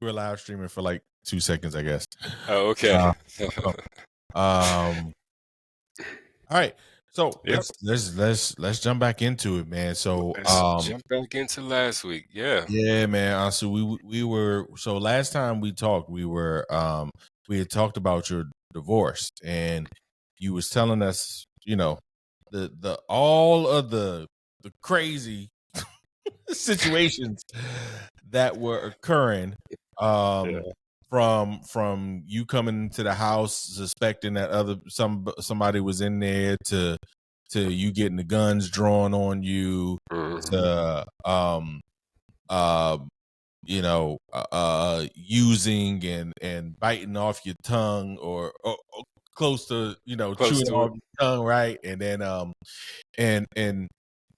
We were live streaming for like 2 seconds, I guess. Oh, okay. All right. So Yep. let's jump back into it, man. So Let's jump back into last week. Yeah. yeah, man. So we were so last time we talked, we had talked about your divorce, and you was telling us, the all of the crazy situations that were occurring, Yeah. from you coming to the house suspecting that somebody was in there, to you getting the guns drawn on you, Mhm. to uh using and biting off your tongue, or close to, Close chewing to off it. your tongue, right? And then and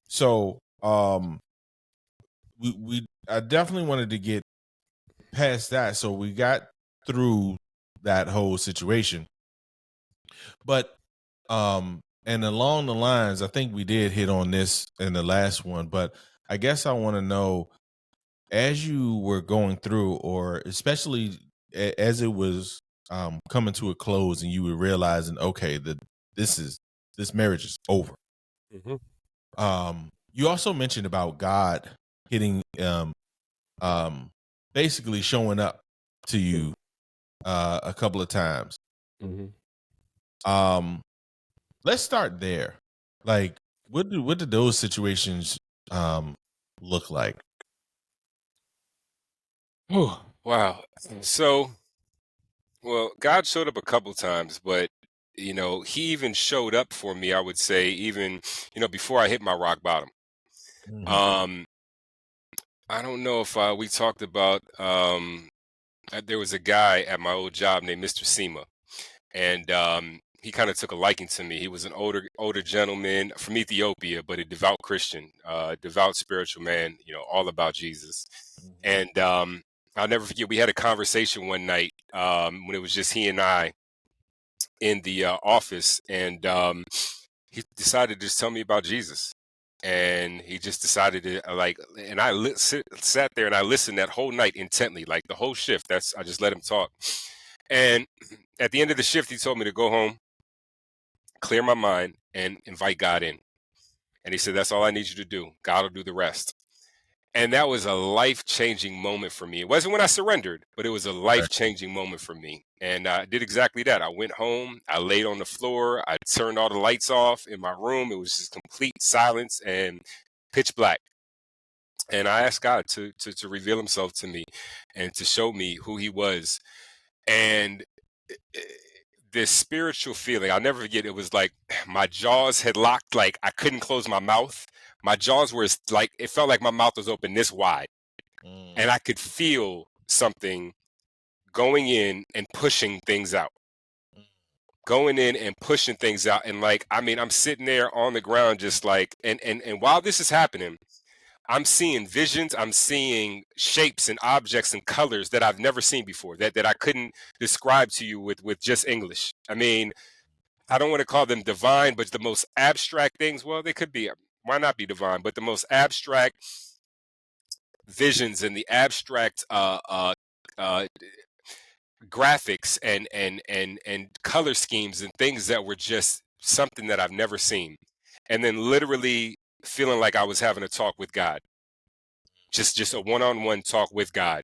so we I definitely wanted to get past that, so we got through that whole situation. But and along the lines, I think we did hit on this in the last one, but I guess I want to know, as you were going through, or especially as it was coming to a close, and you were realizing, okay, that this marriage is over. Mhm. You also mentioned about God hitting, um basically showing up to you a couple of times. Mhm. um let's start there. Like, what did those situations um look like? Oh, wow. So, well, God showed up a couple times, but he even showed up for me, I would say, even, before I hit my rock bottom. Mhm. Um, I don't know if we talked about there was a guy at my old job named Mr. Sema, and he kind of took a liking to me. He was an older gentleman from Ethiopia, but a devout Christian, devout spiritual man. All about Jesus. Mhm. And I'll never forget. We had a conversation one night when it was just he and I in the office, and he decided to just tell me about Jesus. And he just decided to and I sat there and I listened that whole night intently, like the whole shift. I just let him talk. And at the end of the shift, he told me to go home, clear my mind, and invite God in. And he said, "That's all I need you to do. God will do the rest." And that was a life-changing moment for me. It wasn't when I surrendered, but it was a Right. life-changing moment for me. And I did exactly that. I went home, I laid on the floor, I turned all the lights off in my room. It was just complete silence and pitch black. And I asked God to reveal himself to me and to show me who he was. And eh, this spiritual feeling, I'll never forget. It was like my jaws had locked, like I couldn't close my mouth. My jaws were like, it felt like my mouth was open this wide, Mm. and I could feel something going in and pushing things out, going in and pushing things out. And like, I mean, I'm sitting there on the ground, just like, and while this is happening, I'm seeing visions, I'm seeing shapes and objects and colors that I've never seen before, that I couldn't describe to you with just English. I mean, I don't want to call them divine, but the most abstract things, well, they could be. Why not be divine? But the most abstract visions and the abstract uh, graphics and color schemes and things that were just something that I've never seen. And then literally feeling like I was having a talk with God, just a one-on-one talk with God,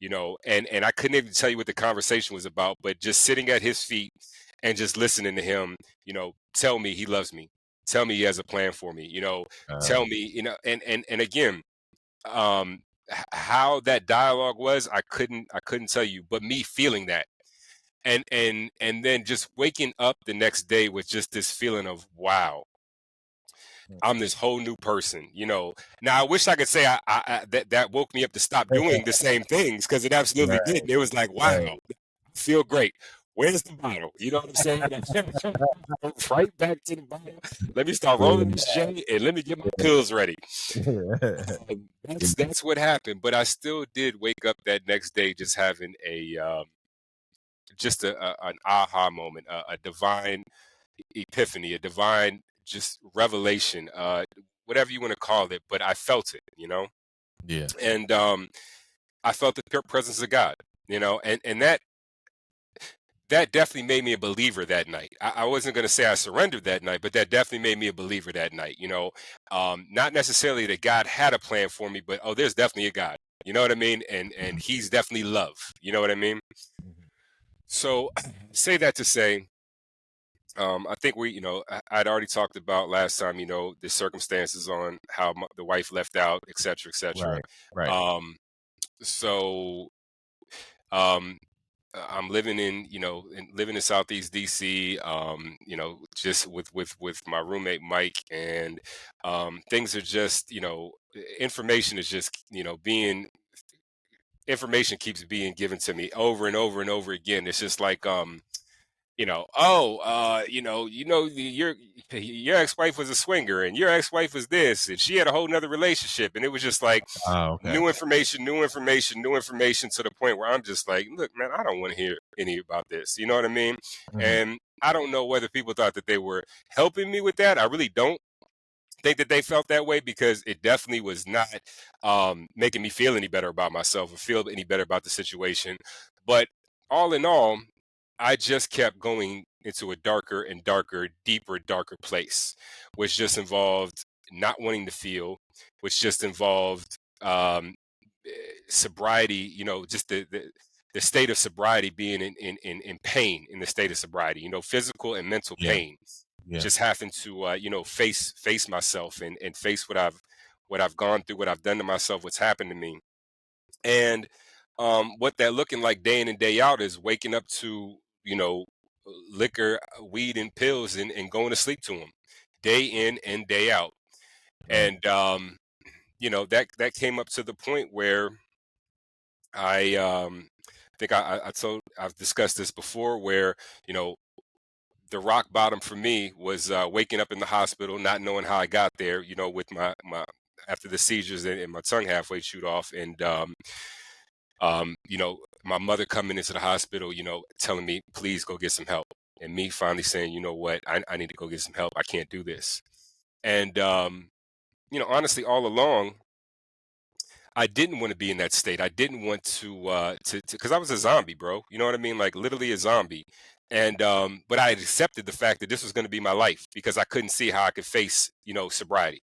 and I couldn't even tell you what the conversation was about, but just sitting at his feet and just listening to him, tell me he loves me, tell me he has a plan for me, tell me, and again, how that dialogue was, I couldn't tell you, but me feeling that, and then just waking up the next day with just this feeling of, wow, I'm this whole new person. Now I wish I could say that woke me up to stop doing the same things, because it absolutely Right, did. It was like, wow, right. I feel great. Where's the bottle? You know what I'm saying? Right back to the bottle. Let me start rolling Yeah. this J and let me get my pills ready. That's what happened. But I still did wake up that next day just having an aha moment, a divine epiphany, a divine just revelation, whatever you want to call it, but I felt it. Yeah. And I felt the pure presence of God, and that definitely made me a believer that night. I wasn't going to say I surrendered that night, but that definitely made me a believer that night. Not necessarily that God had a plan for me, but oh, there's definitely a God. You know what I mean? And Mhm. He's definitely love. You know what I mean? Mhm. So, say that to say, I think I'd already talked about last time, the circumstances on how the wife left out, et cetera, et cetera. Right. Right. Um, so, um, I'm living living in Southeast DC, just with my roommate Mike, and things are just, information is just, being information keeps being given to me over and over and over again. It's just like, your ex-wife was a swinger, and your ex-wife was this, and she had a whole nother relationship, and it was just like Okay. new information, new information, to the point where I'm just like, look, man, I don't want to hear any about this. You know what I mean? Mhm. And I don't know whether people thought that they were helping me with that. I really don't think that they felt that way, because it definitely was not making me feel any better about myself or feel any better about the situation. But all in all, I just kept going into a darker and darker, deeper, darker place, which just involved not wanting to feel, which just involved eh, sobriety, just the state of sobriety, being in pain, in the state of sobriety, physical and mental Yeah. pain, Yeah. just having to face myself, and face what I've gone through, what I've done to myself, what's happened to me. And what that looking like day in and day out is waking up to, liquor, weed, and pills, and going to sleep to them day in and day out. Right. And that came up to the point where I think I've discussed this before, where you know the rock bottom for me was waking up in the hospital, not knowing how I got there, with my after the seizures, and my tongue halfway chewed off, and my mother coming into the hospital, telling me, please go get some help. And me finally saying, you know what, I need to go get some help. I can't do this. And, honestly, all along, I didn't want to be in that state. I didn't want because I was a zombie, bro. You know what I mean? Like, literally a zombie. And, but I had accepted the fact that this was going to be my life, because I couldn't see how I could face, sobriety.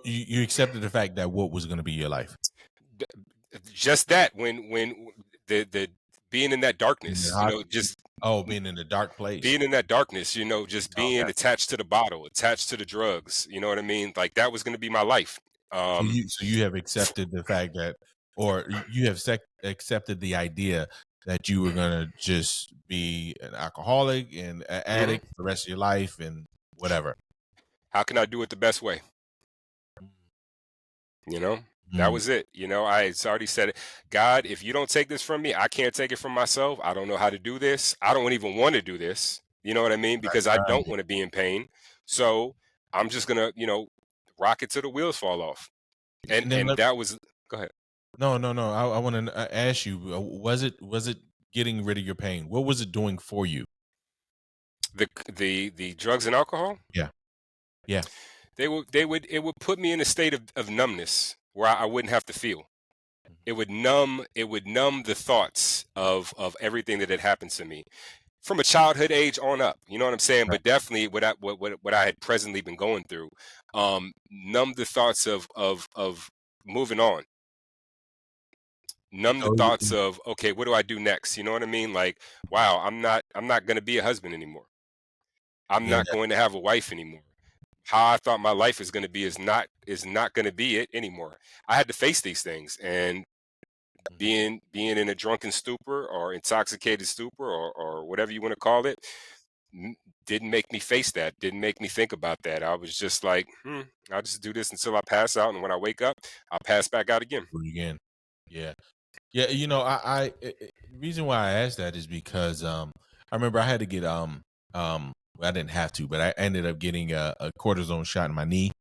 You accepted the fact that what was going to be your life. D- just that, when the being in that In the darkness, hos- just being in a dark place. being in that darkness, just being Okay. attached to the bottle, attached to the drugs, you know what I mean? Like, that was going to be my life. So you have accepted the fact that, or you have accepted the idea that you were gonna just be an alcoholic and an Mhm. addict for the rest of your life and whatever. How can I do it the best way? You know, that Mm, was it. I had already said it. God, if you don't take this from me, I can't take it from myself. I don't know how to do this. I don't even want to do this. You know what I mean? Because I don't right. want to be in pain. So I'm just gonna, rock it till the wheels fall off. And And then and that was go ahead. no. I want to ask you: was it getting rid of your pain? What was it doing for you? The drugs and alcohol, Yeah, yeah. it would put me in a state of numbness, where I wouldn't have to feel. Mhm. It would numb the thoughts of everything that had happened to me from a childhood age on up. You know what I'm saying? Right. But definitely what I had presently been going through, numb the thoughts of moving on, numb the So thoughts of, okay, what do I do next? You know what I mean? Like, wow, I'm not going to be a husband anymore. I'm yeah, not going to have a wife anymore. How I thought my life is going to be is not going to be it anymore. I had to face these things, and mhm. being in a drunken stupor, or intoxicated stupor, or whatever you want to call it, n- didn't make me face that, didn't make me think about that. I was just like, I'll just do this until I pass out, and when I wake up, I'll pass back out again. Do it again. Yeah. Yeah, the reason why I asked that is because I remember I had to get well, I didn't have to, but I ended up getting a cortisone shot in my knee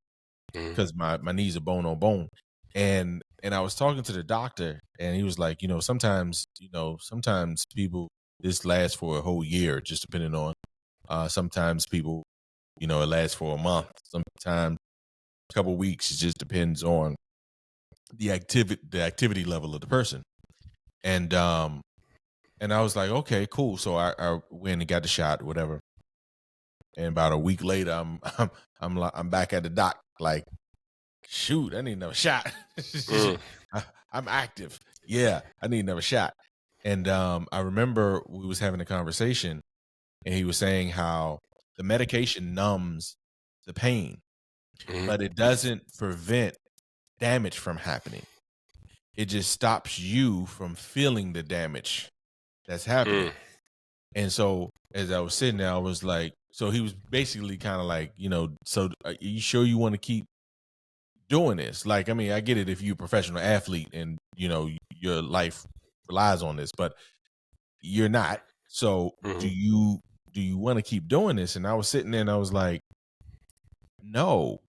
Hmm. because my knees are bone on bone. And I was talking to the doctor and he was like, sometimes people this lasts for a whole year, just depending on sometimes people, it lasts for a month, sometimes a couple weeks. It just depends on the activity level of the person. And I was like, okay, cool. So I went and got the shot, whatever. And about a week later, I'm back at the doc, like, shoot, I need another shot. Mm, I'm active. Yeah, I need another shot. And I remember we was having a conversation, and he was saying how the medication numbs the pain, mm, but it doesn't prevent damage from happening. It just stops you from feeling the damage that's happening. mm, And so as I was sitting there, I was like, so he was basically kind of like, so are you sure you want to keep doing this? Like, I mean, I get it if you're a professional athlete and your life relies on this, but you're not. So mm, do you want to keep doing this? And I was sitting there and I was like, no,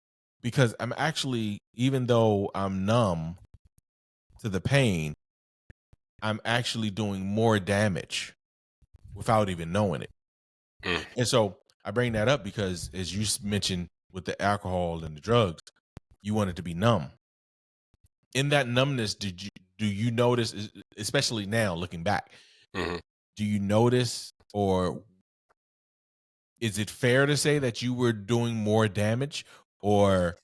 because I'm actually, even though I'm numb to the pain, I'm actually doing more damage without even knowing it. mm. And so I bring that up because, as you mentioned with the alcohol and the drugs, you wanted to be numb. In that numbness, do you notice, especially now looking back, Mhm. do you notice, or is it fair to say that you were doing more damage, or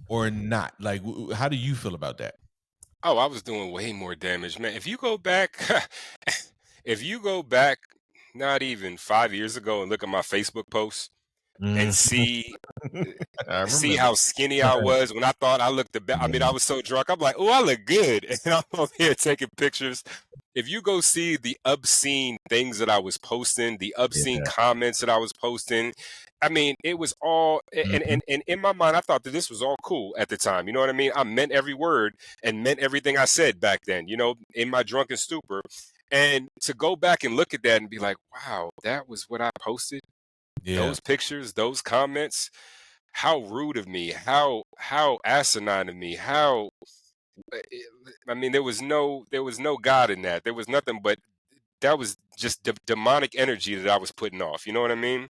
not? Like, how do you feel about that? Oh, I was doing way more damage, man. If you go back, if you go back, not even 5 years ago, and look at my Facebook posts and Mm. I see remember. how skinny I was when I thought I looked the best. I mean, I Yeah. was so drunk. I'm like, oh, I look good, and I'm over here taking pictures. If you go see the obscene things that I was posting, the obscene Yeah. comments that I was posting, I mean, it was all, Mhm. and in my mind, I thought that this was all cool at the time. You know what I mean? I meant every word and meant everything I said back then, in my drunken stupor. And to go back and look at that and be like, wow, that was what I posted. Yeah. Those pictures, those comments, how rude of me, how asinine of me, how I mean, there was no God in that. There was nothing but that was just demonic energy that I was putting off. You know what I mean?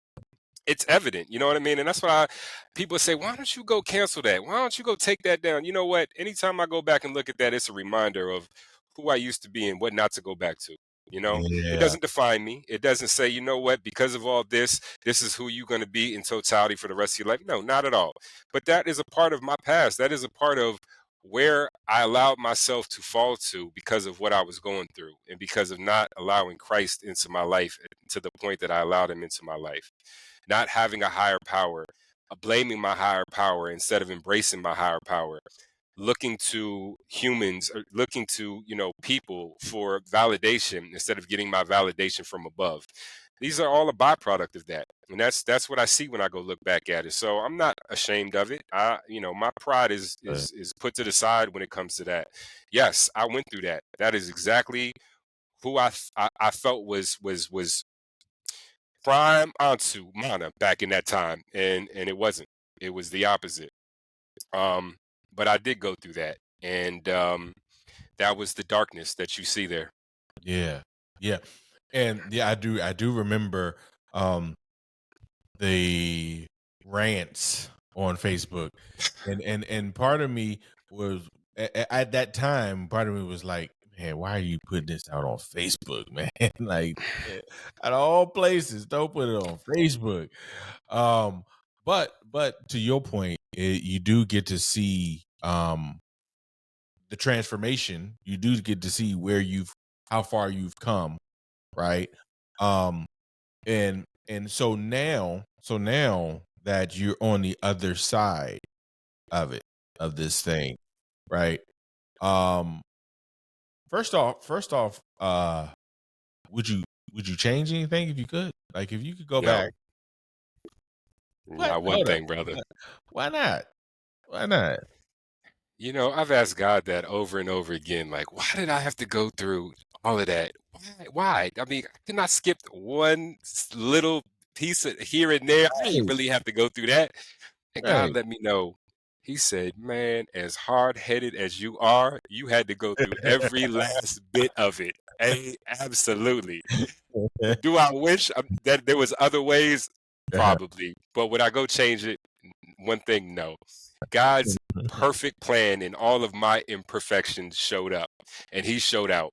It's evident. You know what I mean? And that's why people say, why don't you go cancel that? Why don't you go take that down? You know what? Anytime I go back and look at that, it's a reminder of who I used to be and what not to go back to. It Yeah. doesn't define me. It doesn't say, you know what, because of all this is who you're going to be in totality for the rest of your life. No, not at all. But that is a part of my past. That is a part of where I allowed myself to fall to because of what I was going through and because of not allowing Christ into my life to the point that I allowed him into my life. Not having a higher power, blaming my higher power instead of embracing my higher power, looking to humans, or looking to, people for validation instead of getting my validation from above. These are all a byproduct of that. And that's what I see when I go look back at it. So I'm not ashamed of it. My pride is Right. is put to the side when it comes to that. Yes, I went through that. That is exactly who I felt was prime ansumana back in that time, and it wasn't. It was the opposite. Um, but I did go through that, and that was the darkness that you see there. Yeah. Yeah. And yeah, I do remember um the rants on Facebook, and part of me was, at that time, part of me was like, man, why are you putting this out on Facebook, man? Like, out of all places, don't put it on Facebook. Um, but to your point, you do get to see the transformation. You do get to see how far you've come, right? Um, and so now that you're on the other side of it, of this thing, right? Um, first off, would you change anything if you could? Like, if you could go No, back, what? not one Hold up. thing, brother. Why not? Why not? I've asked God that over and over again. Like, why did I have to go through all of that? Why? Why? I mean, I could not skip one little piece of here and there. I didn't Right, really have to go through that. And God right. let me know. He said, man, as hard headed as you are, you had to go through every last bit of it. Absolutely. Do I wish that there was other ways? Probably. But would I go change it? One thing, no. God's perfect plan and all of my imperfections showed up, and he showed out.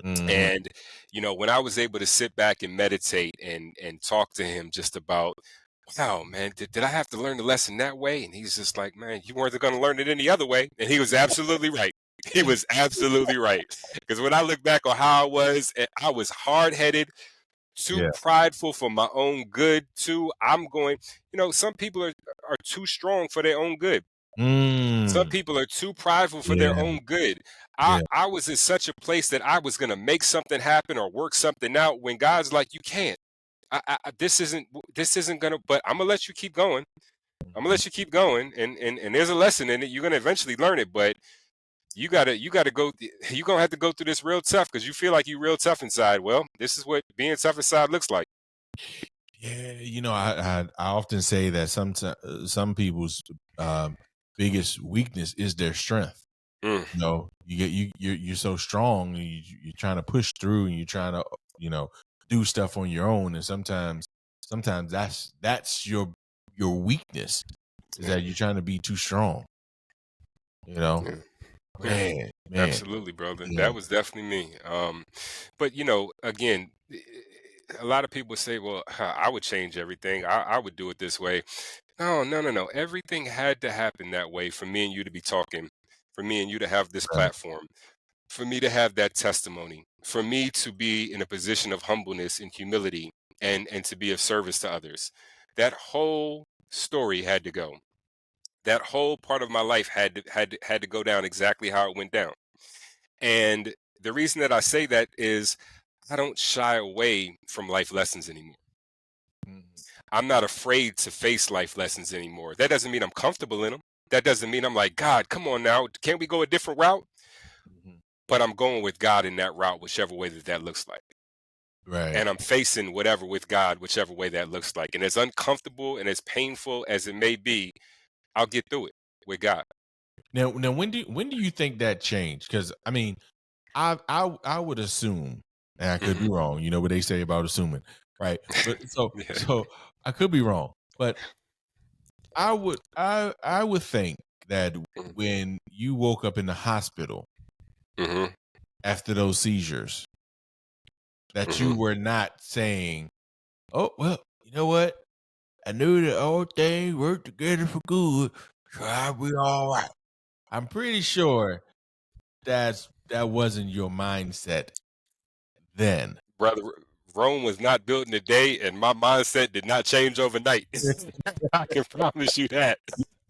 Mhm. And when I was able to sit back and meditate and talk to him just about, wow, man, did I have to learn the lesson that way? And he's just like, man, you weren't going to learn it any other way. And he was absolutely right. He was absolutely right. Because when I look back on how I was hard headed, too Yeah. prideful for my own good. I'm going, some people are too strong for their own good. Some Mm. people are too prideful for their Yeah. own good. I, Yeah. I was in such a place that I was going to make something happen or work something out when God's like, you can't. This isn't gonna. But I'm gonna let you keep going. I'm gonna Mhm. let you keep going, and there's a lesson in it. You're gonna eventually learn it, but you gotta go. You're gonna have to go through this real tough because you feel like you're real tough inside. Well, this is what being tough inside looks like. Yeah, I often say that some people's biggest weakness is their strength. Mm, You're so strong, and you're trying to push through, and you're trying to do stuff on your own, and sometimes that's your weakness, is yeah, that you're trying to be too strong. You know, yeah. Yeah, man, absolutely, brother. yeah, That was definitely me. But again, a lot of people say, "Well, I would change everything. I would do it this way." No, no, no, no. Everything had to happen that way for me and you to be talking, for me and you to have this right. platform, for me to have that testimony, for me to be in a position of humbleness and humility, and to be of service to others. That whole story had to go. That whole part of my life had to go down exactly how it went down. And the reason that I say that is I don't shy away from life lessons anymore. Mhm, I'm not afraid to face life lessons anymore. That doesn't mean I'm comfortable in them. That doesn't mean I'm like, God, come on now. Can't we go a different route? mhm. But I'm going with God in that route, whichever way that looks like. Right. And I'm facing whatever with God, whichever way that looks like. And as uncomfortable and as painful as it may be, I'll get through it with God. Now, when do you think that changed? Because I mean, I would assume, and I could be Hmm. wrong. You know what they say about assuming, right? But so Yeah. so I could be wrong, but I would think that when you woke up in the hospital Hmm. after those seizures, that Hmm. you were not saying, "Oh well, you know what? I knew that all things work together for good, so I'll be all right." I'm pretty sure that wasn't your mindset then. Brother, Rome was not built in a day, and my mindset did not change overnight. I can promise you that.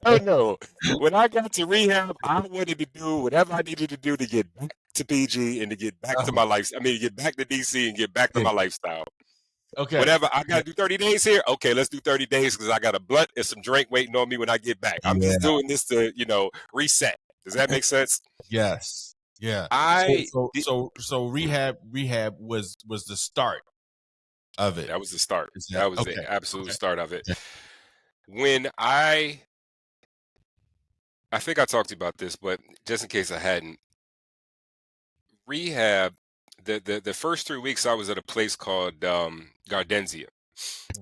Oh no. When I got to rehab, I wanted to do whatever I needed to do to get back to PG and to get back to Oh, my life. I mean, to get back to DC and get back to yeah. my lifestyle. Okay. Whatever I got Okay. to do 30 days here. Okay, let's do 30 days because I got a blunt and some drink waiting on me when I get back. I'm just Yeah. doing this to, reset. Does that make sense? Yes. Yeah. So I so did. so so Mhm. rehab was the start of it. That was the start. Is that That was the okay? absolute Okay. start of it. Yeah. When I think I talked to you about this, but just in case I hadn't, rehab, the first 3 weeks I was at a place called Gardenzia,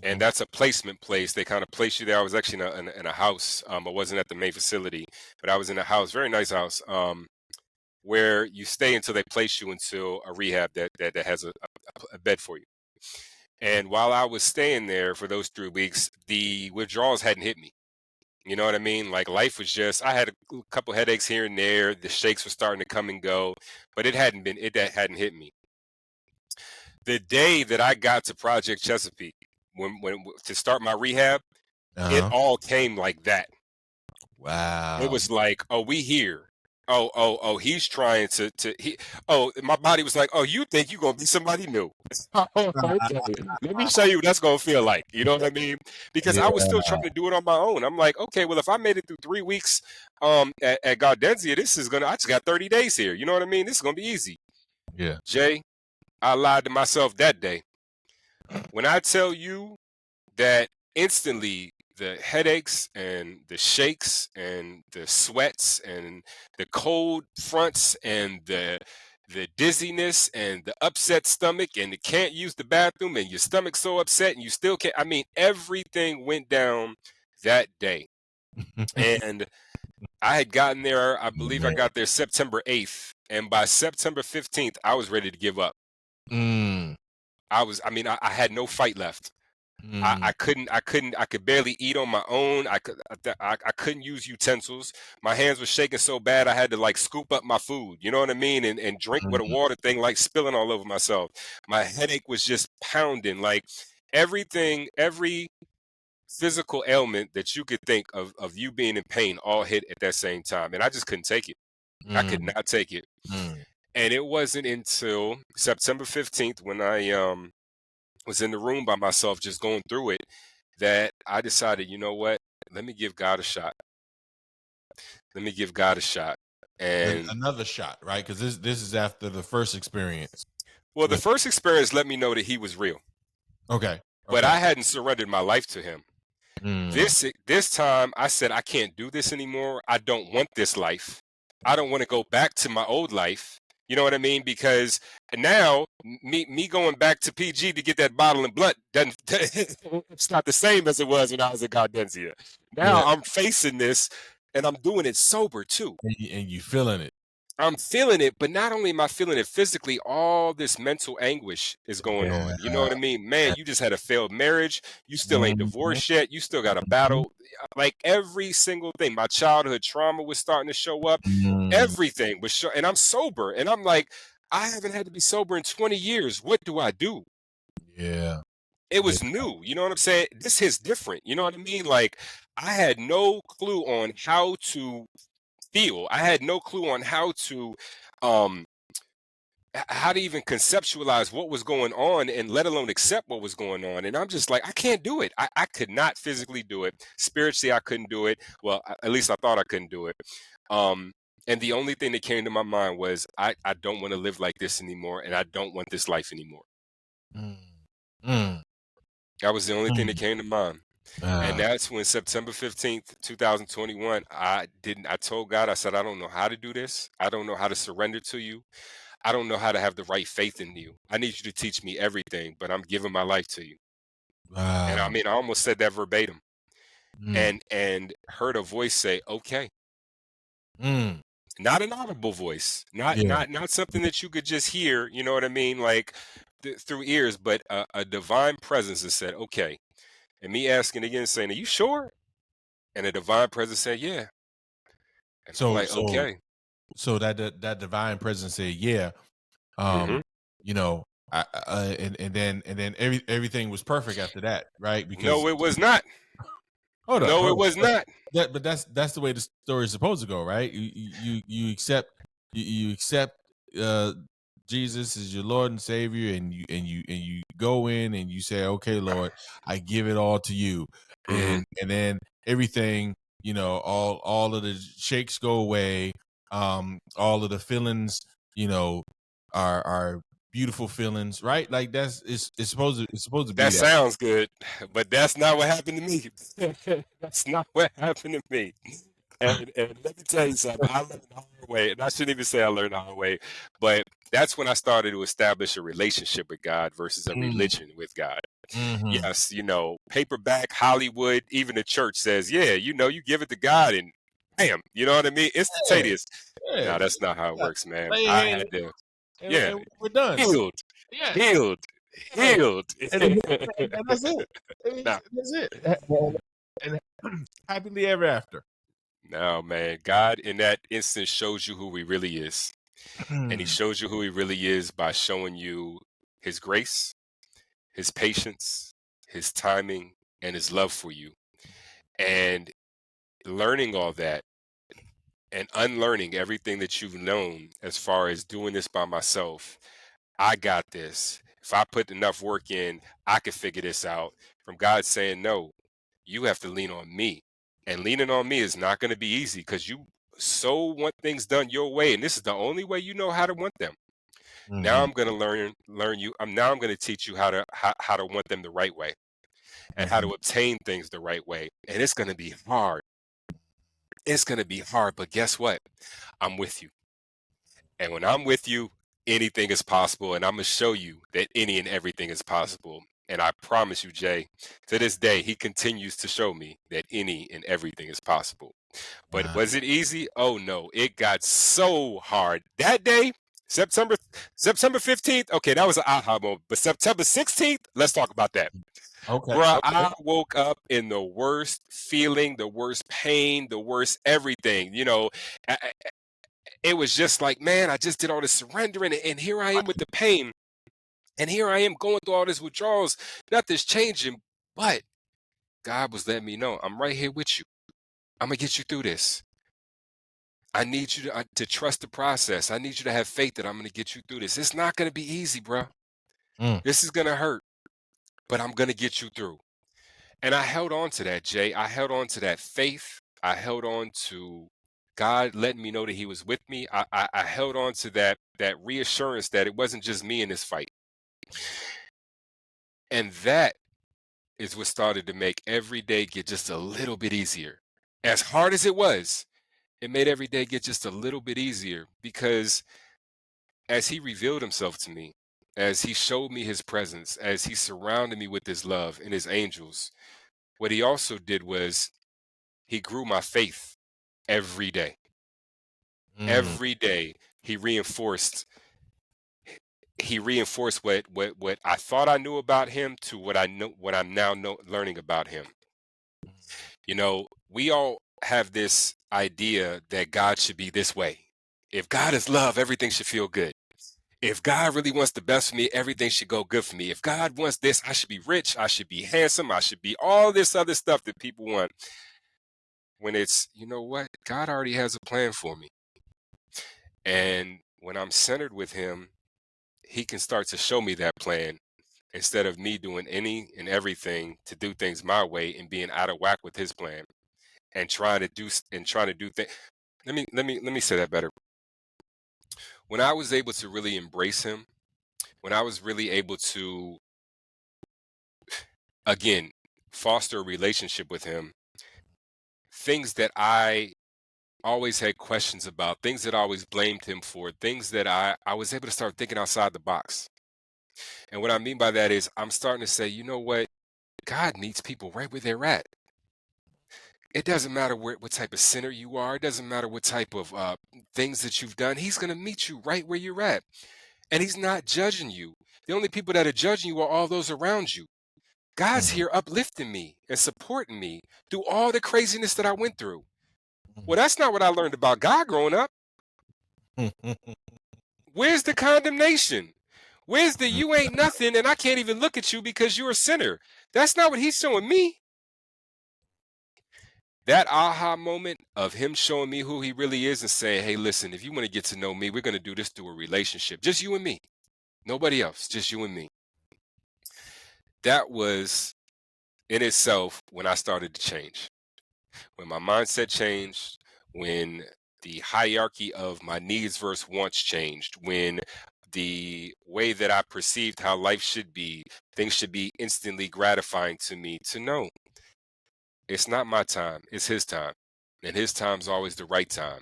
and Mhm. that's a placement place. They kind of place you there. I was actually in a house. I wasn't at the main facility, but I was in a house, very nice house, where you stay until they place you into a rehab that has a bed for you. And while I was staying there for those 3 weeks, the withdrawals hadn't hit me. You know what I mean? Like life was just, I had a couple headaches here and there. The shakes were starting to come and go, but that hadn't hit me. The day that I got to Project Chesapeake, when to start my rehab, it Uh-huh. all came like that. It Wow. was like, oh, we here. Oh, oh, oh, he's trying oh, my body was like, oh, you think you're gonna be somebody new. Oh, okay. Let me show you what that's gonna feel like. You know what I mean? Because Yeah. I was still trying to do it on my own. I'm like, okay, well, if I made it through 3 weeks at Gardenzia, I just got 30 days here. You know what I mean? This is gonna be easy. Yeah. Jay, I lied to myself that day. When I tell you that instantly the headaches and the shakes and the sweats and the cold fronts and the dizziness and the upset stomach and you can't use the bathroom and your stomach's so upset and you still can't, I mean, everything went down that day. And I had gotten there, I believe I Man. got there September 8th, and by September 15th, I was ready to give up. Mm, I had no fight left. mm, I could barely eat on my own. I couldn't use utensils. My hands were shaking so bad I had to like scoop up my food, you know what I mean? And drink with a mm, water thing, like spilling all over myself. My headache was just pounding, like every physical ailment that you could think of you being in pain all hit at that same time. And I just couldn't take it. I could mm, not take it. mm. And it wasn't until September 15th when I was in the room by myself just going through it that I decided, you know what? Let me give God a shot. Let me give God a shot. And Another shot, right? Because this is after the first experience well, the with. first experience let me know that he was real, Okay, but okay. I hadn't surrendered my life to him. Mm, This time I said I can't do this anymore. I don't want this life. I don't want to go back to my old life. You know what I mean? Because now me going back to PG to get that bottle of blood doesn't it's not the same as it was when I was at Gaudensia. yeah, Now I'm facing this and I'm doing it sober too. and you feeling it. I'm feeling it, but not only am I feeling it physically, all this mental anguish is going Yeah. on. You know what I mean? Man, you just had a failed marriage. You still ain't Mhm, divorced yet. You still got a mhm, battle. Like every single thing. My childhood trauma was starting to show up. mm. Everything was and I'm sober. And I'm like, I haven't had to be sober in 20 years. What do I do? Yeah, It yeah. was new. You know what I'm saying? This is different. You know what I mean? Like I had no clue on how to feel. I had no clue on um how to even conceptualize what was going on and let alone accept what was going on. And I'm just like, I can't do it. I could not physically do it. Spiritually, I couldn't do it. Well, at least I thought I couldn't do it. Um, and the only thing that came to my mind was, I don't want to live like this anymore. And I don't want this life anymore. Mm, mm, That was the only thing that mm. came to mind. And Ah, that's when September 15th, 2021, I told God, I said, I don't know how to do this. I don't know how to surrender to you. I don't know how to have the right faith in you. I need you to teach me everything, but I'm giving my life to you. And I wow. mean, I almost said that verbatim Mm, and heard a voice say, okay. mm. Not an audible voice, Yeah. not something that you could just hear, you know what I mean? Like through ears, but a divine presence that said, okay. And me asking again, saying, are you sure? And a divine presence said, yeah. And I'm So like, so okay. so that divine presence said, yeah. Hmm. Um, you know, and then everything was perfect after that, right? Because No, it was not. hold up, No, hold it up. was not. But that's the way the story is supposed to go, right? You accept you accept uh Jesus as your Lord and Savior, and you go in and you say, okay, Lord, I give it all to you, Hmm. and then everything, all of the shakes go away, all of the feelings, are beautiful feelings, right? Like it's supposed to be That that. sounds good, but that's not what happened to me. That's not what happened to me. And let me tell you something. I learned the hard way, and I shouldn't even say I learned the hard way, but that's when I started to establish a relationship with God versus a Mm, religion with God. mhm. Yes, paperback Hollywood, even the church says, yeah, you give it to God, and bam, you know what I mean? Yeah, Instantaneous. yeah. No, that's not how it Yeah. works, man. Lay your I hand had to, and yeah, we're done. healed, Yeah, healed, yeah. healed. And that's it. I mean, No, that's it. And happily ever after. no, man. God in that instance shows you who he really is. And he shows you who he really is by showing you his grace, his patience, his timing, and his love for you. And learning all that and unlearning everything that you've known as far as doing this by myself, I got this. If I put enough work in, I could figure this out. From God saying, no, you have to lean on me. And leaning on me is not going to be easy because you so want things done your way. And this is the only way you know how to want them. Now Mhm, I'm going to learn you. I'm going to teach you how to want them the right way and how mhm, to obtain things the right way. And it's going to be hard. It's going to be hard, but guess what? I'm with you. And when I'm with you, anything is possible. And I'm going to show you that any and everything is possible. And I promise you, Jay, to this day, he continues to show me that any and everything is possible. But Wow. was it easy? Oh no, it got so hard that day. September September 15th. Okay, that was an aha moment. But September 16th, let's talk about that. Okay. Bruh, Okay. I woke up in the worst feeling, the worst pain, the worst everything. It was just like, man, I just did all this surrendering, and here I am with the pain, and here I am going through all this withdrawals. Nothing's changing, but God was letting me know, I'm right here with you. I'm gonna get you through this. I need you to trust the process. I need you to have faith that I'm gonna get you through this. It's not gonna be easy, bruh. Mm, This is gonna hurt, but I'm gonna get you through. And I held on to that, Jay. I held on to that faith. I held on to God letting me know that He was with me. I held on to that reassurance that it wasn't just me in this fight. And that is what started to make every day get just a little bit easier. As hard as it was, it made every day get just a little bit easier because as He revealed Himself to me, as He showed me His presence, as He surrounded me with His love and His angels, what He also did was He grew my faith every day. mm, Every day he reinforced what I thought I knew about him to what I'm now learning about him. We all have this idea that God should be this way. If God is love, everything should feel good. If God really wants the best for me, everything should go good for me. If God wants this, I should be rich, I should be handsome, I should be all this other stuff that people want. When it's, you know what? God already has a plan for me. And when I'm centered with him, he can start to show me that plan instead of me doing any and everything to do things my way and being out of whack with his plan and trying to do things. Let me say that better. When I was able to really embrace him, when I was really able to again foster a relationship with him, things that I always had questions about, things that I always blamed him for, things that I was able to start thinking outside the box. And what I mean by that is I'm starting to say, you know what? God meets people right where they're at. It doesn't matter what type of sinner you are. It doesn't matter what type of things that you've done. He's going to meet you right where you're at. And he's not judging you. The only people that are judging you are all those around you. God's mm, here uplifting me and supporting me through all the craziness that I went through. mm, Well, that's not what I learned about God growing up. mm, mm, Where's the condemnation? Where's the mm. you ain't nothing and I can't even look at you because you're a sinner? That's not what he's showing me. That aha moment of him showing me who he really is and saying, hey, listen, if you want to get to know me, we're going to do this through a relationship. Just you and me. Nobody else. Just you and me. That was in itself when I started to change. When my mindset changed, when the hierarchy of my needs versus wants changed, when the way that I perceived how life should be, things should be instantly gratifying to me to know it's not my time, it's his time. And his time's always the right time.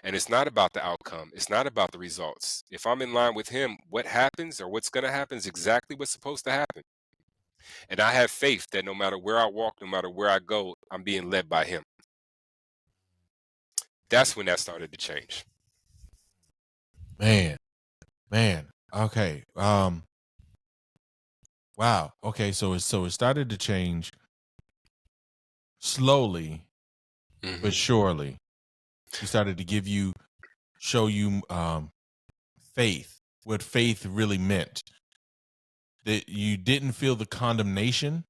And it's not about the outcome, it's not about the results. If I'm in line with him, what happens or what's going to happen is exactly what's supposed to happen. And I have faith that no matter where I walk, no matter where I go, I'm being led by him. That's when that started to change. Man, man. Okay. Wow. Okay. So it started to change slowly but Hmm. surely. He started to show you faith, what faith really meant. That you didn't feel the condemnation.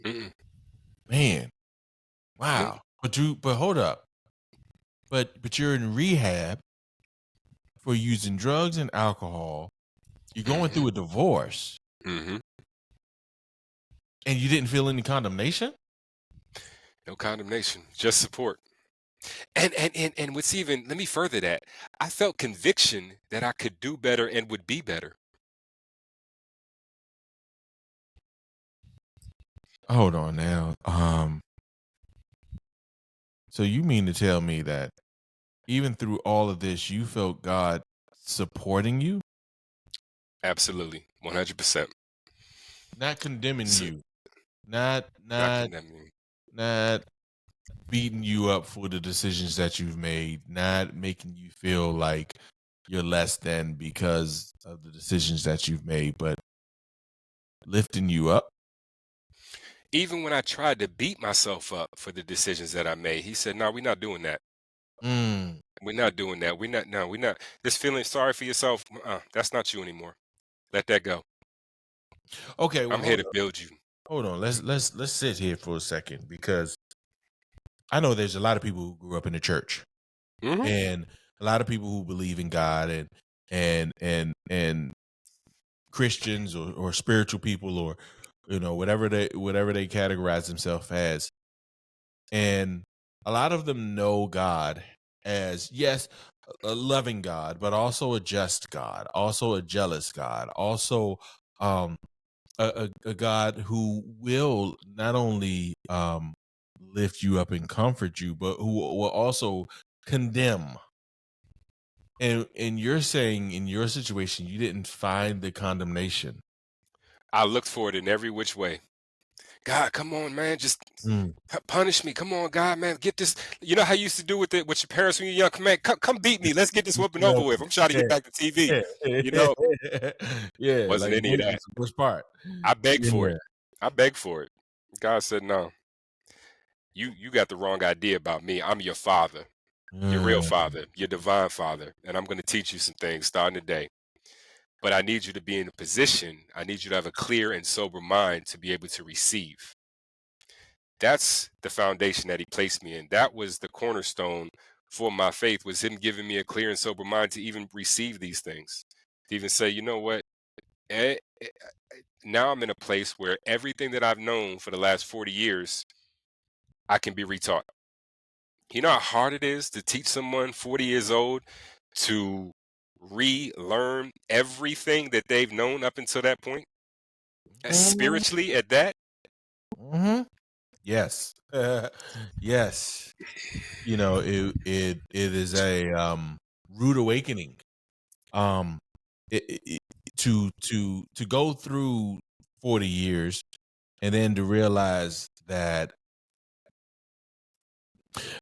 Mm-mm. Man, Nope. wow. But hold up. But you're in rehab for using drugs and alcohol. You're going Hmm. through a divorce Hmm. and you didn't feel any condemnation? No condemnation, just support. And what's even, let me further that. I felt conviction that I could do better and would be better. Hold on now. So you mean to tell me that even through all of this, you felt God supporting you, Absolutely. 100%. not condemning So, you, not not not condemning. not beating you up for the decisions that you've made, not making you feel like you're less than because of the decisions that you've made, but lifting you up. Even when I tried to beat myself up for the decisions that I made, he said, "No, we're not doing that. Mm. We're not doing that. We're not. No, we're not. This feeling sorry for yourself, that's not you anymore. Let that go. Okay, well I'm here to build you." hold on. Let's sit here for a second because I know there's a lot of people who grew up in the church Hmm. and a lot of people who believe in God and Christians or spiritual people or whatever they categorize themselves as. And a lot of them know God as, yes, a loving God, but also a just God, also a jealous God, also um a God who will not only lift you up and comfort you, but who will also condemn. And you're saying in your situation you didn't find the condemnation. I looked for it in every which way. God, come on, man, just Mm. punish me. Come on, God, man, get this. You know how you used to do with your parents when you're young. Come, man, come beat me. Let's get this whooping over No, with. I'm trying to yeah, get back to TV. yeah. You know, Yeah, wasn't like any of that. Moses, which part? I begged for Yeah. it. I begged for it. God said, "No, you got the wrong idea about me. I'm your father, your real Mm. father, your divine father, and I'm going to teach you some things starting today. But I need you to be in a position. I need you to have a clear and sober mind to be able to receive." That's the foundation that he placed me in. That was the cornerstone for my faith, was him giving me a clear and sober mind to even receive these things, to even say, you know what, eh, eh, now I'm in a place where everything that I've known for the last 40 years, I can be retaught. You know how hard it is to teach someone 40 years old to relearn everything that they've known up until that point, Mhm. spiritually at that? Mhm. Yes. Yes. It is a rude awakening. Um it, to go through 40 years and then to realize that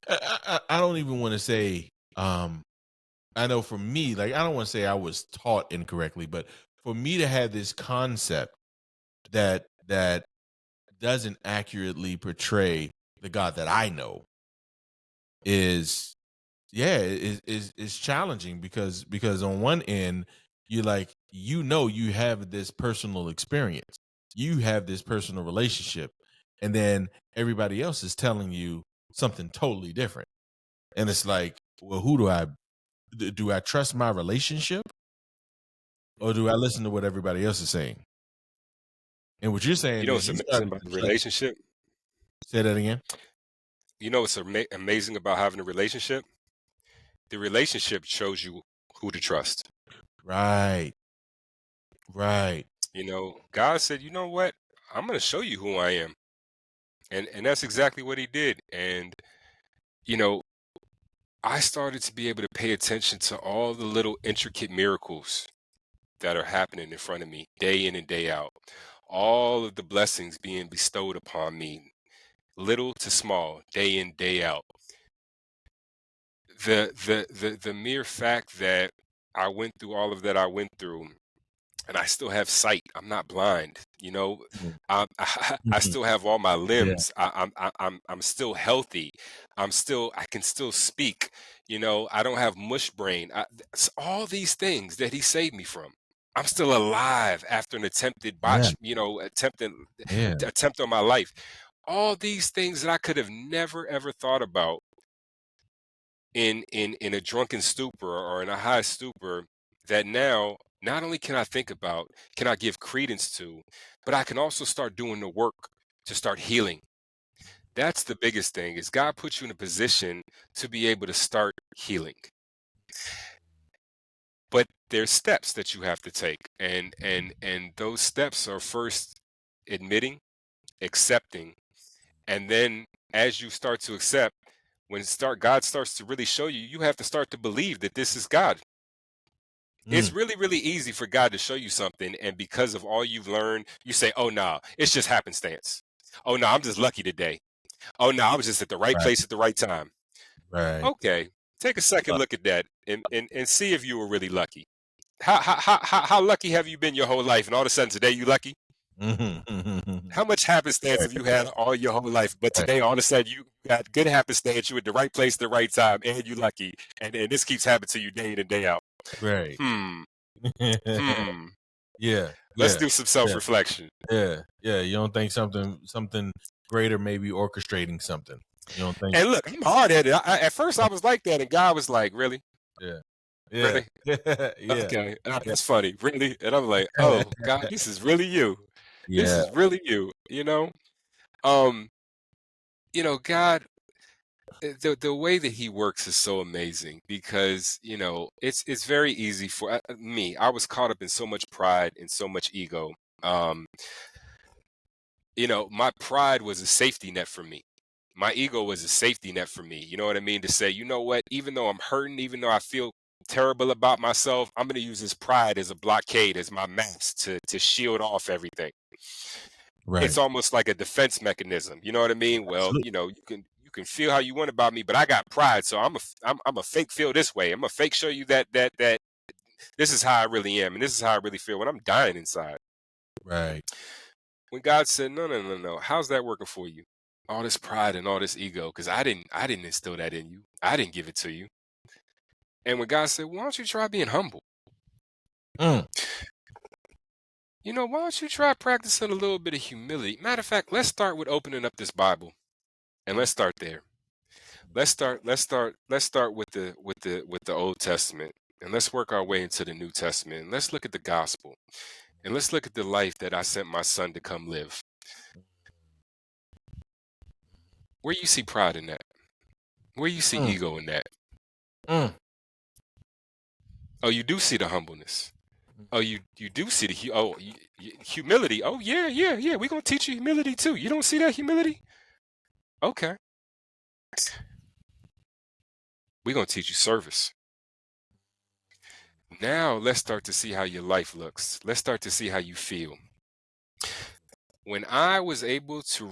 I don't even want to say I know for me, like I don't want to say I was taught incorrectly, but for me to have this concept that doesn't accurately portray the God that I know is yeah, is challenging because on one end you like you have this personal experience. You have this personal relationship and then everybody else is telling you something totally different. And it's like, well, who do I trust my relationship or do I listen to what everybody else is saying? And what you're You saying know is what's you amazing started about to the trust. relationship? Say that again. You know what's amazing about having a relationship? The relationship shows you who to trust. Right. Right. You know, God said, "You know what? I'm going to show you who I am." And that's exactly what he did. And you know, I started to be able to pay attention to all the little intricate miracles that are happening in front of me day in and day out. All of the blessings being bestowed upon me, little to small, day in, day out. The mere fact that I went through all of that I went through, and I still have sight. I'm not blind. You know, Mhm. I Mhm. still have all my Yeah. limbs. I'm still healthy. I can still speak. You know, I don't have mush brain. It's all these things that he saved me from. I'm still alive after an attempted Yeah. botch. You know, Yeah. attempt on my life. All these things that I could have never ever thought about in a drunken stupor or in a high stupor, that now not only can I think about, can I give credence to, but I can also start doing the work to start healing. That's the biggest thing, is God puts you in a position to be able to start healing. But there's steps that you have to take, and those steps are first admitting, accepting, and then as you start to accept, God starts to really show you, you have to start to believe that this is God. It's Mm. really, really easy for God to show you something, and because of all you've learned, you say, "Oh no, it's just happenstance. Oh no, I'm just lucky today." Oh no, I was just at the right Right. place at the right time. Right. Okay, take a second Luck. look at that and see if you were really lucky. How lucky have you been your whole life, and all of a sudden today you lucky? Mhm. How much happenstance Right. have you had all your whole life, but Right. today all of a sudden you got good happenstance, you at the right place at the right time, and you lucky, and this keeps happening to you day in and day out. Right. Hmm. Hmm. Yeah. Let's Yeah. do some Yeah. self-reflection. Yeah. Yeah. You don't think something greater may be orchestrating something. You don't think And look, I'm hard-headed. At first I was like that, and God was like, "Really, yeah. Yeah. really? Yeah. Okay, that's funny, really." And I'm like, "Oh God, this is really you. This Yeah. is really you." Um, God, the way that He works is so amazing because it's very easy for me. I was caught up in so much pride and so much ego. Um, my pride was a safety net for me. My ego was a safety net for me. You know what I mean? To say, you know what, even though I'm hurting, even though I feel terrible about myself, I'm going to use this pride as a blockade, as my mask to shield off everything. It's Right. almost like a defense mechanism. You know what I mean? Well, Absolutely. you can feel how you want about me, but I got pride, so I'm a fake feel this way. I'm a fake show you that this is how I really am, and this is how I really feel when I'm dying inside. Right. When God said, "No, no, no, no, how's that working for you? All this pride and all this ego, because I didn't instill that in you. I didn't give it to you." And when God said, "Why don't you try being humble? Mm. Why don't you try practicing a little bit of humility? Matter of fact, let's start with opening up this Bible, and let's start there. Let's start with the Old Testament, and let's work our way into the New Testament. And let's look at the gospel, and let's look at the life that I sent my son to come live. Where you see pride in that? Where you see Mm. ego in that? Mm. Oh, you do see the humbleness. Oh, you do see the humility. Oh, yeah, yeah, yeah. We're gonna teach you humility too. You don't see that humility? Okay. We're gonna teach you service. Now let's start to see how your life looks. Let's start to see how you feel. When I was able to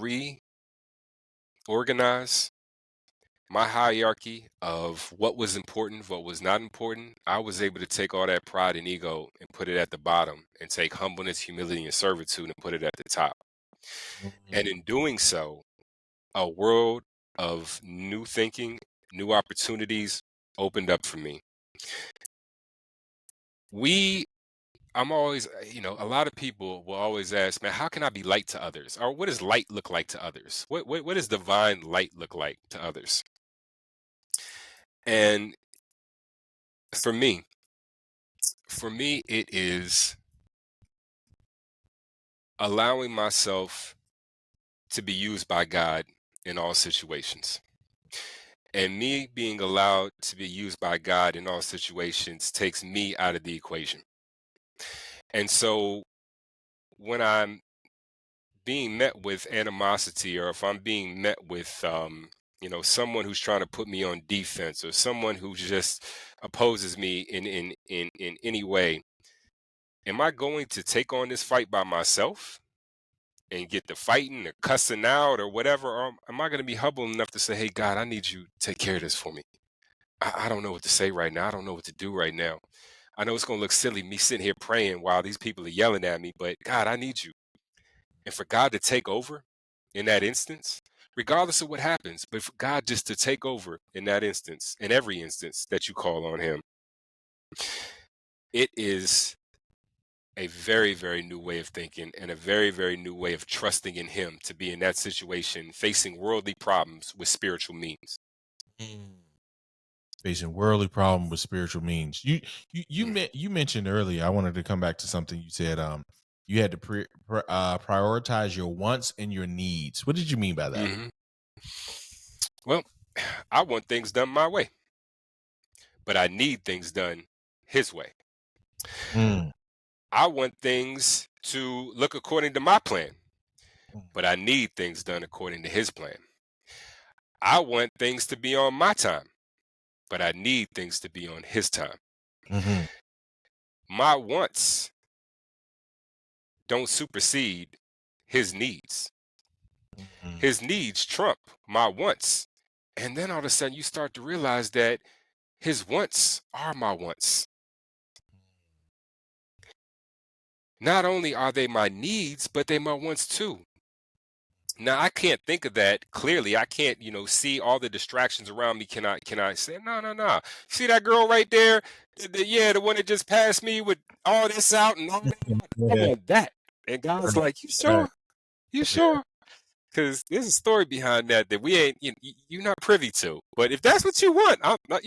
reorganize my hierarchy of what was important, what was not important, I was able to take all that pride and ego and put it at the bottom and take humbleness, humility, and servitude and put it at the top. And Mm. in doing so, a world of new thinking, new opportunities opened up for me. We I'm always, a lot of people will always ask, man, how can I be light to others? Or what does light look like to others? What does divine light look like to others? And for me, it is allowing myself to be used by God in all situations. And me being allowed to be used by God in all situations takes me out of the equation. And so when I'm being met with animosity, or if I'm being met with someone who's trying to put me on defense, or someone who just opposes me in any way, am I going to take on this fight by myself and get the fighting or cussing out or whatever, or am I going to be humble enough to say, "Hey God, I need you to take care of this for me. I don't know what to say right now. I don't know what to do right now. I know it's going to look silly me sitting here praying while these people are yelling at me, but God, I need you." And for God to take over in that instance, regardless of what happens, but for God just to take over in that instance, in every instance that you call on Him, it is a very, very new way of thinking and a very, very new way of trusting in Him to be in that situation, facing worldly problems with spiritual means. Mm. Facing worldly problem with spiritual means. Mm. You mentioned earlier. I wanted to come back to something you said. You had to prioritize your wants and your needs. What did you mean by that? Hmm. Well, I want things done my way, but I need things done His way. Mm. I want things to look according to my plan, Mm. but I need things done according to His plan. I want things to be on my time, but I need things to be on His time. Mm-hmm. My wants don't supersede His needs. His needs trump my wants. And then all of a sudden you start to realize that his wants are my wants. Not only are they my needs, but they my wants too. Now I can't think of that clearly. I can't, see all the distractions around me. Can I say no, no, no? See that girl right there? The one that just passed me with all this out and all that. I Yeah. want that. And God's like, you Right. sure? You sure? Because there's a story behind that we ain't, you're not privy to. But if that's what you want, I'm not,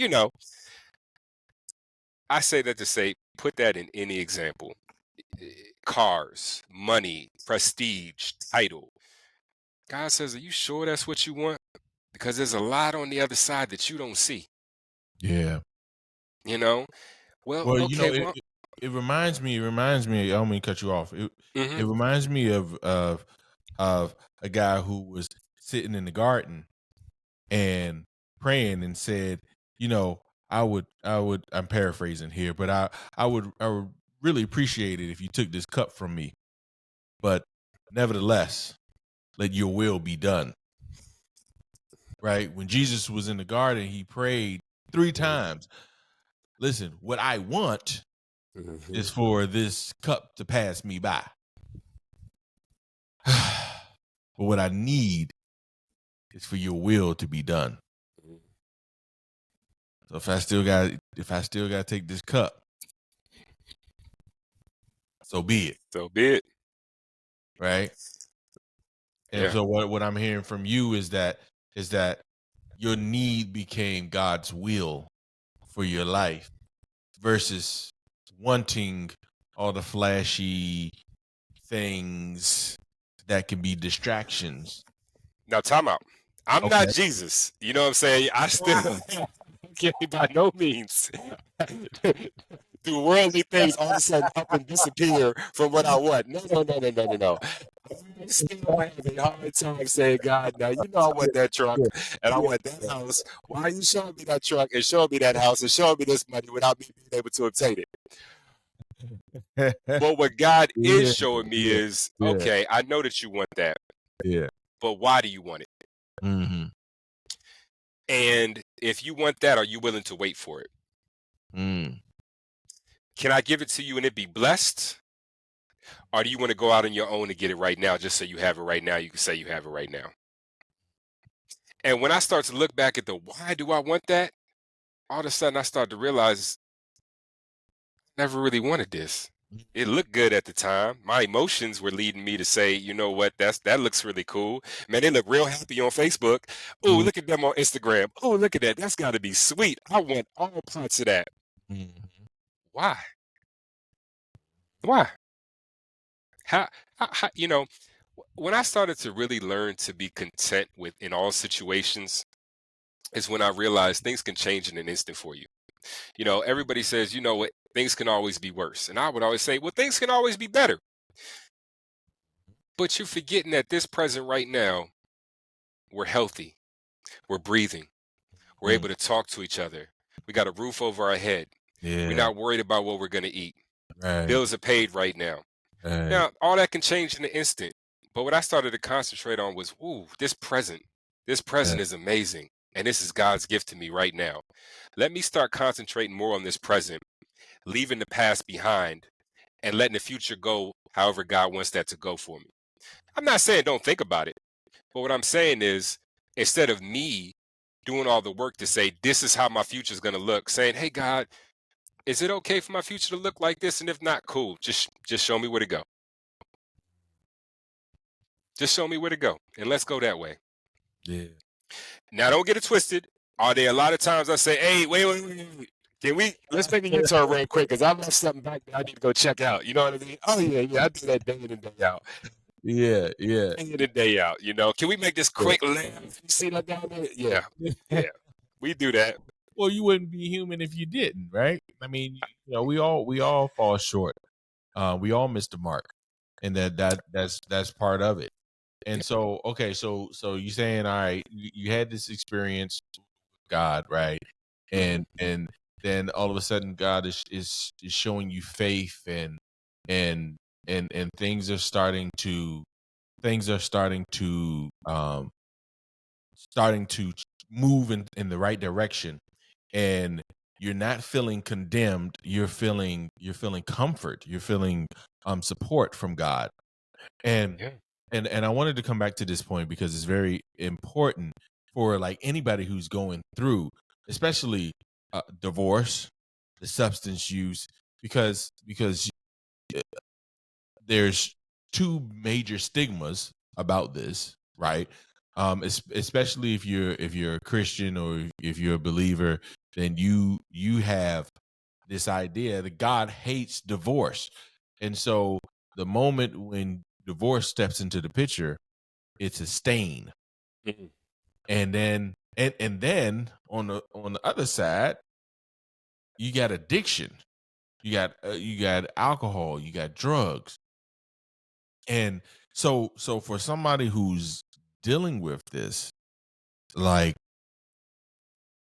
I say that to say, put that in any example. Cars, money, prestige, title. God says, are you sure that's what you want? Because there's a lot on the other side that you don't see. Yeah. You know? Well, Well, okay, well, it reminds me. I don't mean to cut you off. It reminds me of a guy who was sitting in the garden and praying and said, I'm paraphrasing here, but I would really appreciate it if you took this cup from me, but nevertheless, let your will be done. Right? When Jesus was in the garden, he prayed 3 times. Listen, what I want is for this cup to pass me by. But what I need is for your will to be done. So if I still got to take this cup, so be it. So be it. Right? And Yeah. so what I'm hearing from you is that your need became God's will for your life versus wanting all the flashy things that can be distractions. Now, time out. I'm Okay. not Jesus. You know what I'm saying? I still can't by no means do worldly things all of a sudden up and disappear from what I want. No, no, no, no, no, no, no. I still have a hard time saying, God, now you know I want that truck and I want that house. Why are you showing me that truck and showing me that house and showing me this money without me being able to obtain it? But what God is showing me is, okay, I know that you want that. Yeah. But why do you want it? Mm-hmm. And if you want that, are you willing to wait for it? Mm. Can I give it to you and it be blessed? Or do you want to go out on your own and get it right now just so you have it right now? You can say you have it right now. And when I start to look back at the why do I want that, all of a sudden I start to realize I never really wanted this. It looked good at the time. My emotions were leading me to say, you know what, that looks really cool. Man, they look real happy on Facebook. Oh, look at them on Instagram. Oh, look at that. That's got to be sweet. I want all parts of that. Why? Why? How, when I started to really learn to be content with in all situations is when I realized things can change in an instant for you. Everybody says, you know what, things can always be worse. And I would always say, well, things can always be better. But you're forgetting that this present right now, we're healthy, we're breathing, we're able to talk to each other. We got a roof over our head. Yeah. We're not worried about what we're going to eat. Right. Bills are paid right now. Right. Now, all that can change in an instant. But what I started to concentrate on was, ooh, this present. This present is amazing. And this is God's gift to me right now. Let me start concentrating more on this present, leaving the past behind, and letting the future go however God wants that to go for me. I'm not saying don't think about it. But what I'm saying is, instead of me doing all the work to say, this is how my future is going to look, saying, hey, God, is it okay for my future to look like this? And if not, cool. Just show me where to go. Just show me where to go. And let's go that way. Yeah. Now, don't get it twisted. Are there a lot of times I say, hey, wait. Let's make a U-turn real quick because I left something back that I need to go check out. You know what I mean? Oh, yeah, I do that day in and day out. Yeah. Day in and day out, Can we make this quick laugh? You see that down there? Yeah. We do that. Well, you wouldn't be human if you didn't, right? I mean, we all fall short. We all miss the mark, and that's part of it. And so, okay, so you saying, all right, you had this experience with God, right? And then all of a sudden, God is showing you faith, and things are starting to things are starting to move in the right direction, and you're not feeling condemned, you're feeling comfort, you're feeling support from God. And Yeah. and I wanted to come back to this point because it's very important for like anybody who's going through, especially divorce, the substance use, because there's two major stigmas about this, right? Especially if you're a Christian or if you're a believer, then you have this idea that God hates divorce, and so the moment when divorce steps into the picture, it's a stain. Mhm. And then on the other side, you got addiction, you got alcohol, you got drugs. And so for somebody who's dealing with this, like,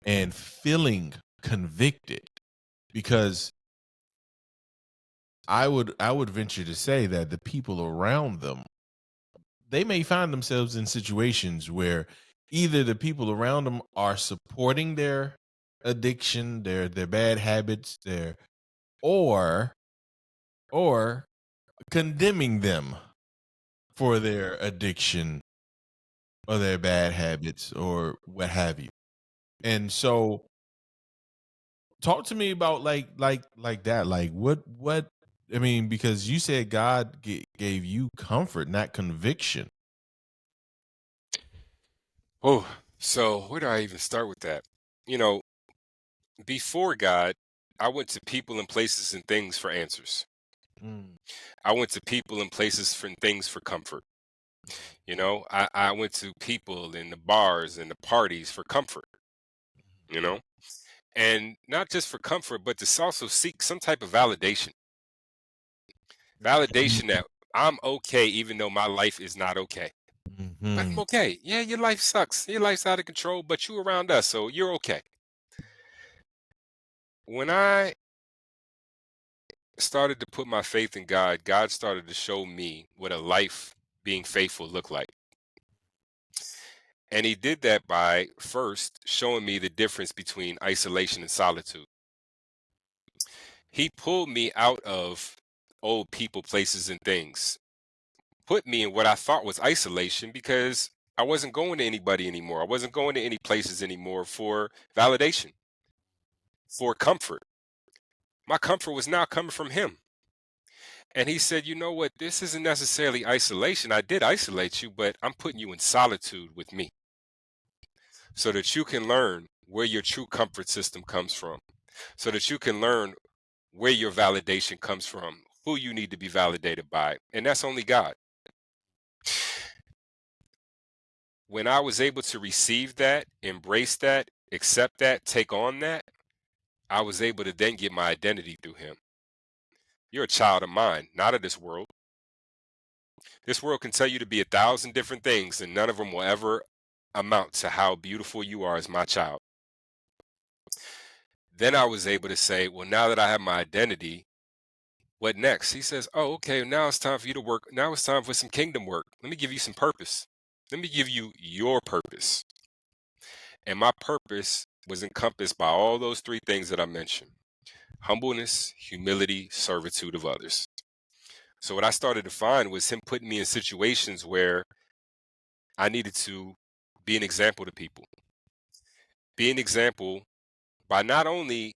and feeling convicted, because I would venture to say that the people around them, they may find themselves in situations where either the people around them are supporting their addiction, their bad habits, their or or condemning them for their addiction or their bad habits or what have you. And so talk to me about like that. Like what I mean, because you said God gave you comfort, not conviction. Oh, so where do I even start with that? You know, before God, I went to people and places and things for answers. Mm, I went to people and places for things for comfort. I went to people in the bars and the parties for comfort, you know, and not just for comfort, but to also seek some type of validation. mhm, Validation that I'm okay, even though my life is not okay. But I'm mhm, okay. Yeah, your life sucks. Your life's out of control, but you around us, so you're okay. When I started to put my faith in God, God started to show me what a life being faithful looked like. And he did that by first showing me the difference between isolation and solitude. He pulled me out of old people, places, and things, put me in what I thought was isolation because I wasn't going to anybody anymore. I wasn't going to any places anymore for validation, for comfort. My comfort was now coming from him. And he said, you know what? This isn't necessarily isolation. I did isolate you, but I'm putting you in solitude with me so that you can learn where your true comfort system comes from, so that you can learn where your validation comes from, who you need to be validated by. And that's only God. When I was able to receive that, embrace that, accept that, take on that, I was able to then get my identity through him. You're a child of mine, not of this world. This world can tell you to be 1,000 different things, and none of them will ever amount to how beautiful you are as my child. Then I was able to say, well, now that I have my identity, what next? He says, oh, okay, now it's time for you to work. Now it's time for some kingdom work. Let me give you some purpose. Let me give you your purpose. And my purpose was encompassed by all those three things that I mentioned: humbleness, humility, servitude of others. So what I started to find was him putting me in situations where I needed to be an example to people. Be an example by not only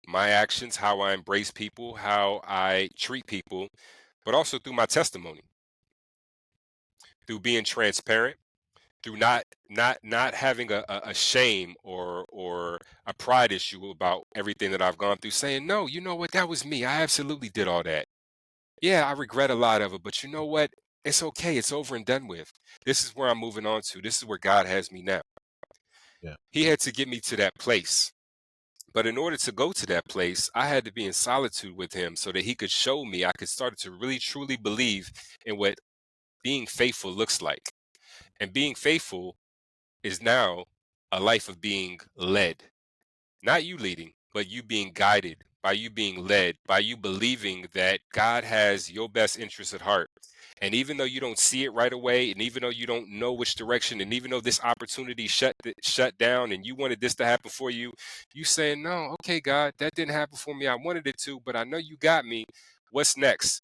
my actions, how I embrace people, how I treat people, but also through my testimony, through being transparent, through not having a shame or a pride issue about everything that I've gone through, saying, no, you know what, that was me. I absolutely did all that. Yeah, I regret a lot of it, but you know what? It's okay. It's over and done with. This is where I'm moving on to. This is where God has me now. yeah, He had to get me to that place. But in order to go to that place, I had to be in solitude with him so that he could show me, I could start to really truly believe in what being faithful looks like. And being faithful is now a life of being led, not you leading, but you being guided by you being led, by you believing that God has your best interest at heart. And even though you don't see it right away, and even though you don't know which direction, and even though this opportunity shut down, and you wanted this to happen for you, you saying, "No, okay, God, that didn't happen for me. I wanted it to, but I know you got me. What's next?"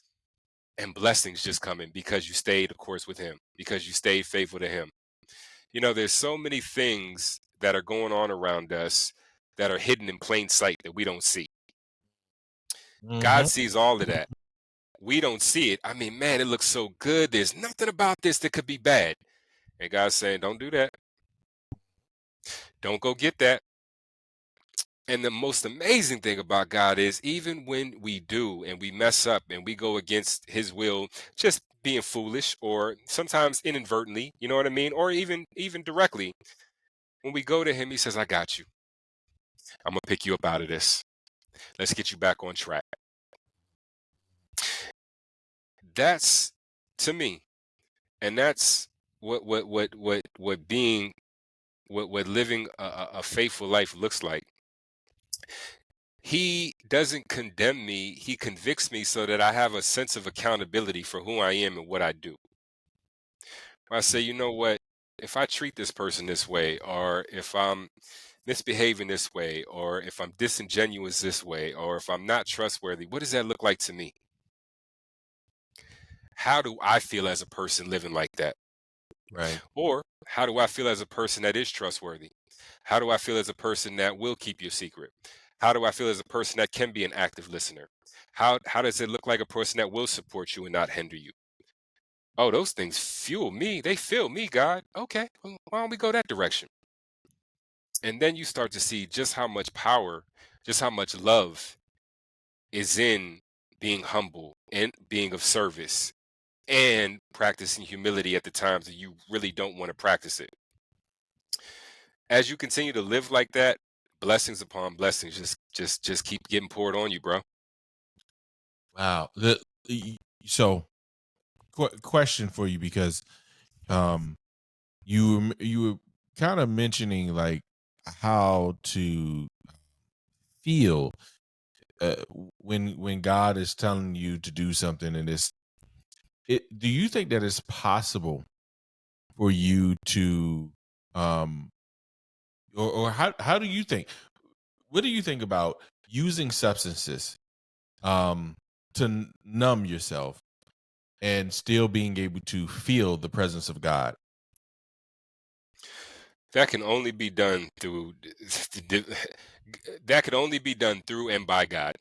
And blessings just coming because you stayed, of course, with Him, because you stayed faithful to Him. There's so many things that are going on around us that are hidden in plain sight that we don't see. God Mm-hmm. sees all of that. We don't see it. I mean, man, it looks so good. There's nothing about this that could be bad. And God's saying, don't do that. Don't go get that. And the most amazing thing about God is even when we do and we mess up and we go against His will, just being foolish or sometimes inadvertently, you know what I mean? Or even directly, when we go to Him, He says, I got you. I'm gonna pick you up out of this. Let's get you back on track. That's to me, and that's what being what living a faithful life looks like. He doesn't condemn me, he convicts me so that I have a sense of accountability for who I am and what I do. I say, you know what? If I treat this person this way, or if I'm misbehaving this way, or if I'm disingenuous this way, or if I'm not trustworthy, what does that look like to me? How do I feel as a person living like that? Right. Or how do I feel as a person that is trustworthy? How do I feel as a person that will keep your secret? How do I feel as a person that can be an active listener? How does it look like a person that will support you and not hinder you? Oh, those things fuel me. They fill me, God. Okay, well, why don't we go that direction? And then you start to see just how much power, just how much love is in being humble and being of service and practicing humility at the times that you really don't want to practice it. As you continue to live like that, blessings upon blessings just keep getting poured on you, bro. Wow. So question for you, because um you were kind of mentioning like how to feel when God is telling you to do something, and do you think that it's possible for you to um or how do you think, what do you think about using substances to numb yourself and still being able to feel the presence of God? That can only be done through that could only be done through and by God.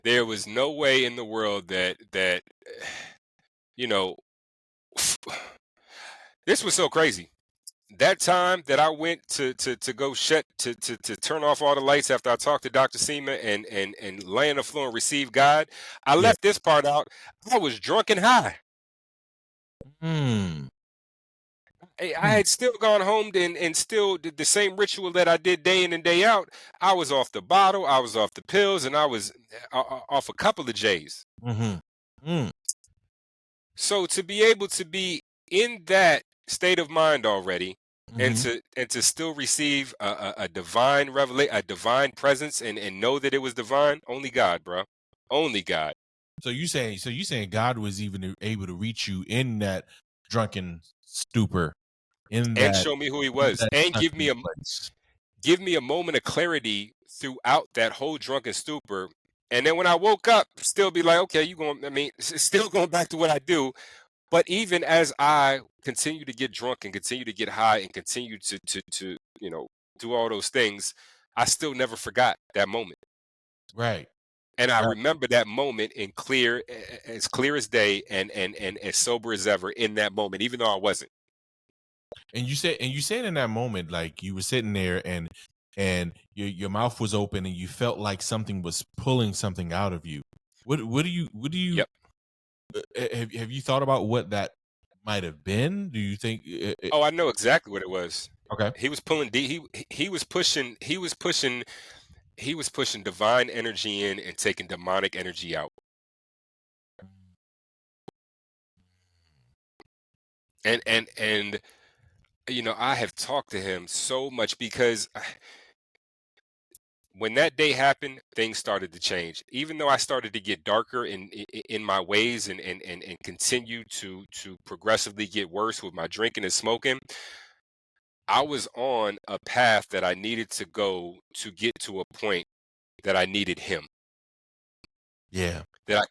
There was no way in the world that you know this was so crazy. That time that I went to go to turn off all the lights after I talked to Dr. Seema and lay on the floor and receive God, I Yeah. left this part out. I was drunk and high. Mm. I Mm. had still gone home and still did the same ritual that I did day in and day out. I was off the bottle, I was off the pills, and I was off a couple of J's. Mhm. Mm. So to be able to be in that state of mind already, and Mhm. to still receive a divine revelation, a divine presence, and know that it was divine, only God, bro, only God, So you saying God was even able to reach you in that drunken stupor, in and that show me who He in was, that and sunken place. give me a moment of clarity throughout that whole drunken stupor. And then when I woke up, still be like, okay, you going, I mean, still going back to what I do. But even as I continue to get drunk and continue to get high and continue to do all those things, I still never forgot that moment. Right. And I Right. remember that moment in as clear as day and as sober as ever in that moment, even though I wasn't. And you said in that moment, like you were sitting there and your mouth was open and you felt like something was pulling something out of you. What do you Yep. have you thought about what that might have been? Do you think Oh, I know exactly what it was. okay. He was pulling deep. He was pushing. He was pushing divine energy in and taking demonic energy out. And I have talked to him so much because when that day happened, things started to change. Even though I started to get darker in my ways and continue to progressively get worse with my drinking and smoking, I was on a path that I needed to go to get to a point that I needed him. Yeah. That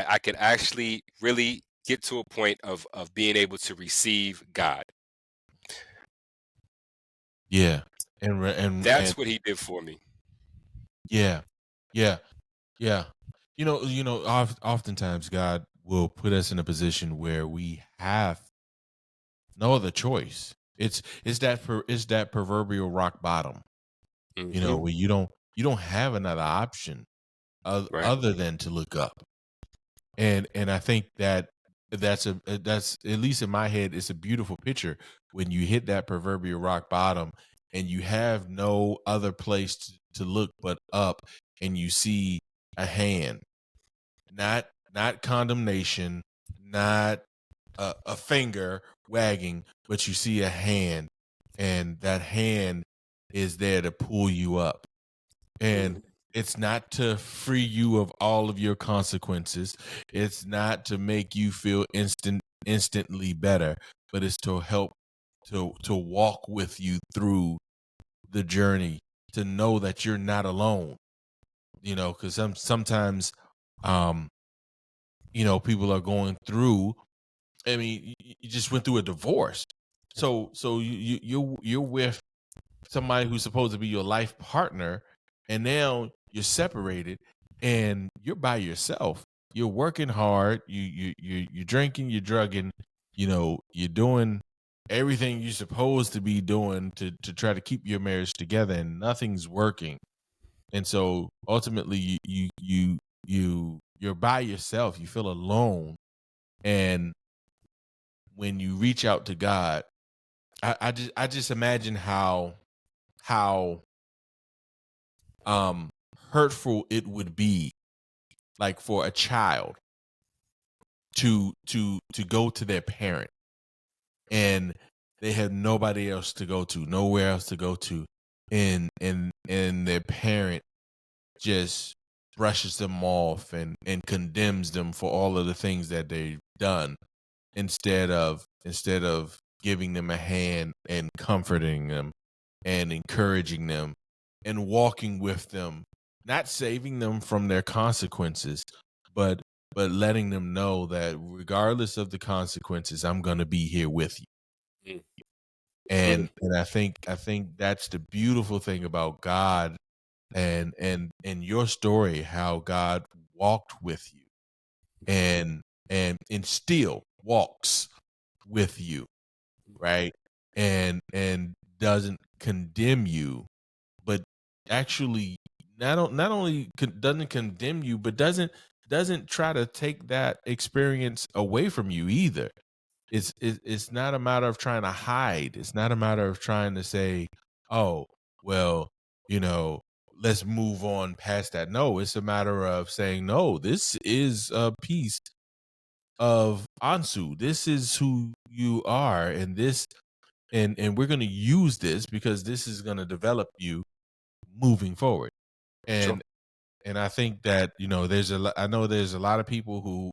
I could actually really get to a point of being able to receive God. Yeah. And That's what he did for me. yeah. Yeah. Yeah. Oftentimes God will put us in a position where we have no other choice. It's that proverbial rock bottom, Hmm. where you don't have another option Right. other than to look up. And I think that's at least in my head, it's a beautiful picture when you hit that proverbial rock bottom and you have no other place to look but up, and you see a hand, not condemnation, not a finger wagging, but you see a hand, and that hand is there to pull you up. And Hmm. it's not to free you of all of your consequences. It's not to make you feel instantly better, but it's to help to walk with you through the journey, to know that you're not alone. Because sometimes, um, people are going through. I mean, you just went through a divorce, so you're with somebody who's supposed to be your life partner, and now you're separated and you're by yourself. You're working hard. You're drinking. You're drugging. You're doing everything you're supposed to be doing to try to keep your marriage together, and nothing's working. And so ultimately, you're by yourself. You feel alone, and when you reach out to God, I just imagine how um hurtful it would be, like, for a child to go to their parent, and they have nobody else to go to, nowhere else to go to, and their parent just brushes them off and condemns them for all of the things that they've done, instead of giving them a hand and comforting them and encouraging them and walking with them, not saving them from their consequences, but letting them know that regardless of the consequences, I'm going to be here with you. And I think that's the beautiful thing about God, and your story, how God walked with you, and still walks with you, right? And doesn't condemn you, but actually not only doesn't condemn you, but doesn't try to take that experience away from you either. It's not a matter of trying to hide. It's not a matter of trying to say, oh, well, you know, let's move on past that. No, it's a matter of saying, no, this is a piece of Ansu. This is who you are, and we're going to use this because this is going to develop you moving forward. Sure. And I think that, I know there's a lot of people who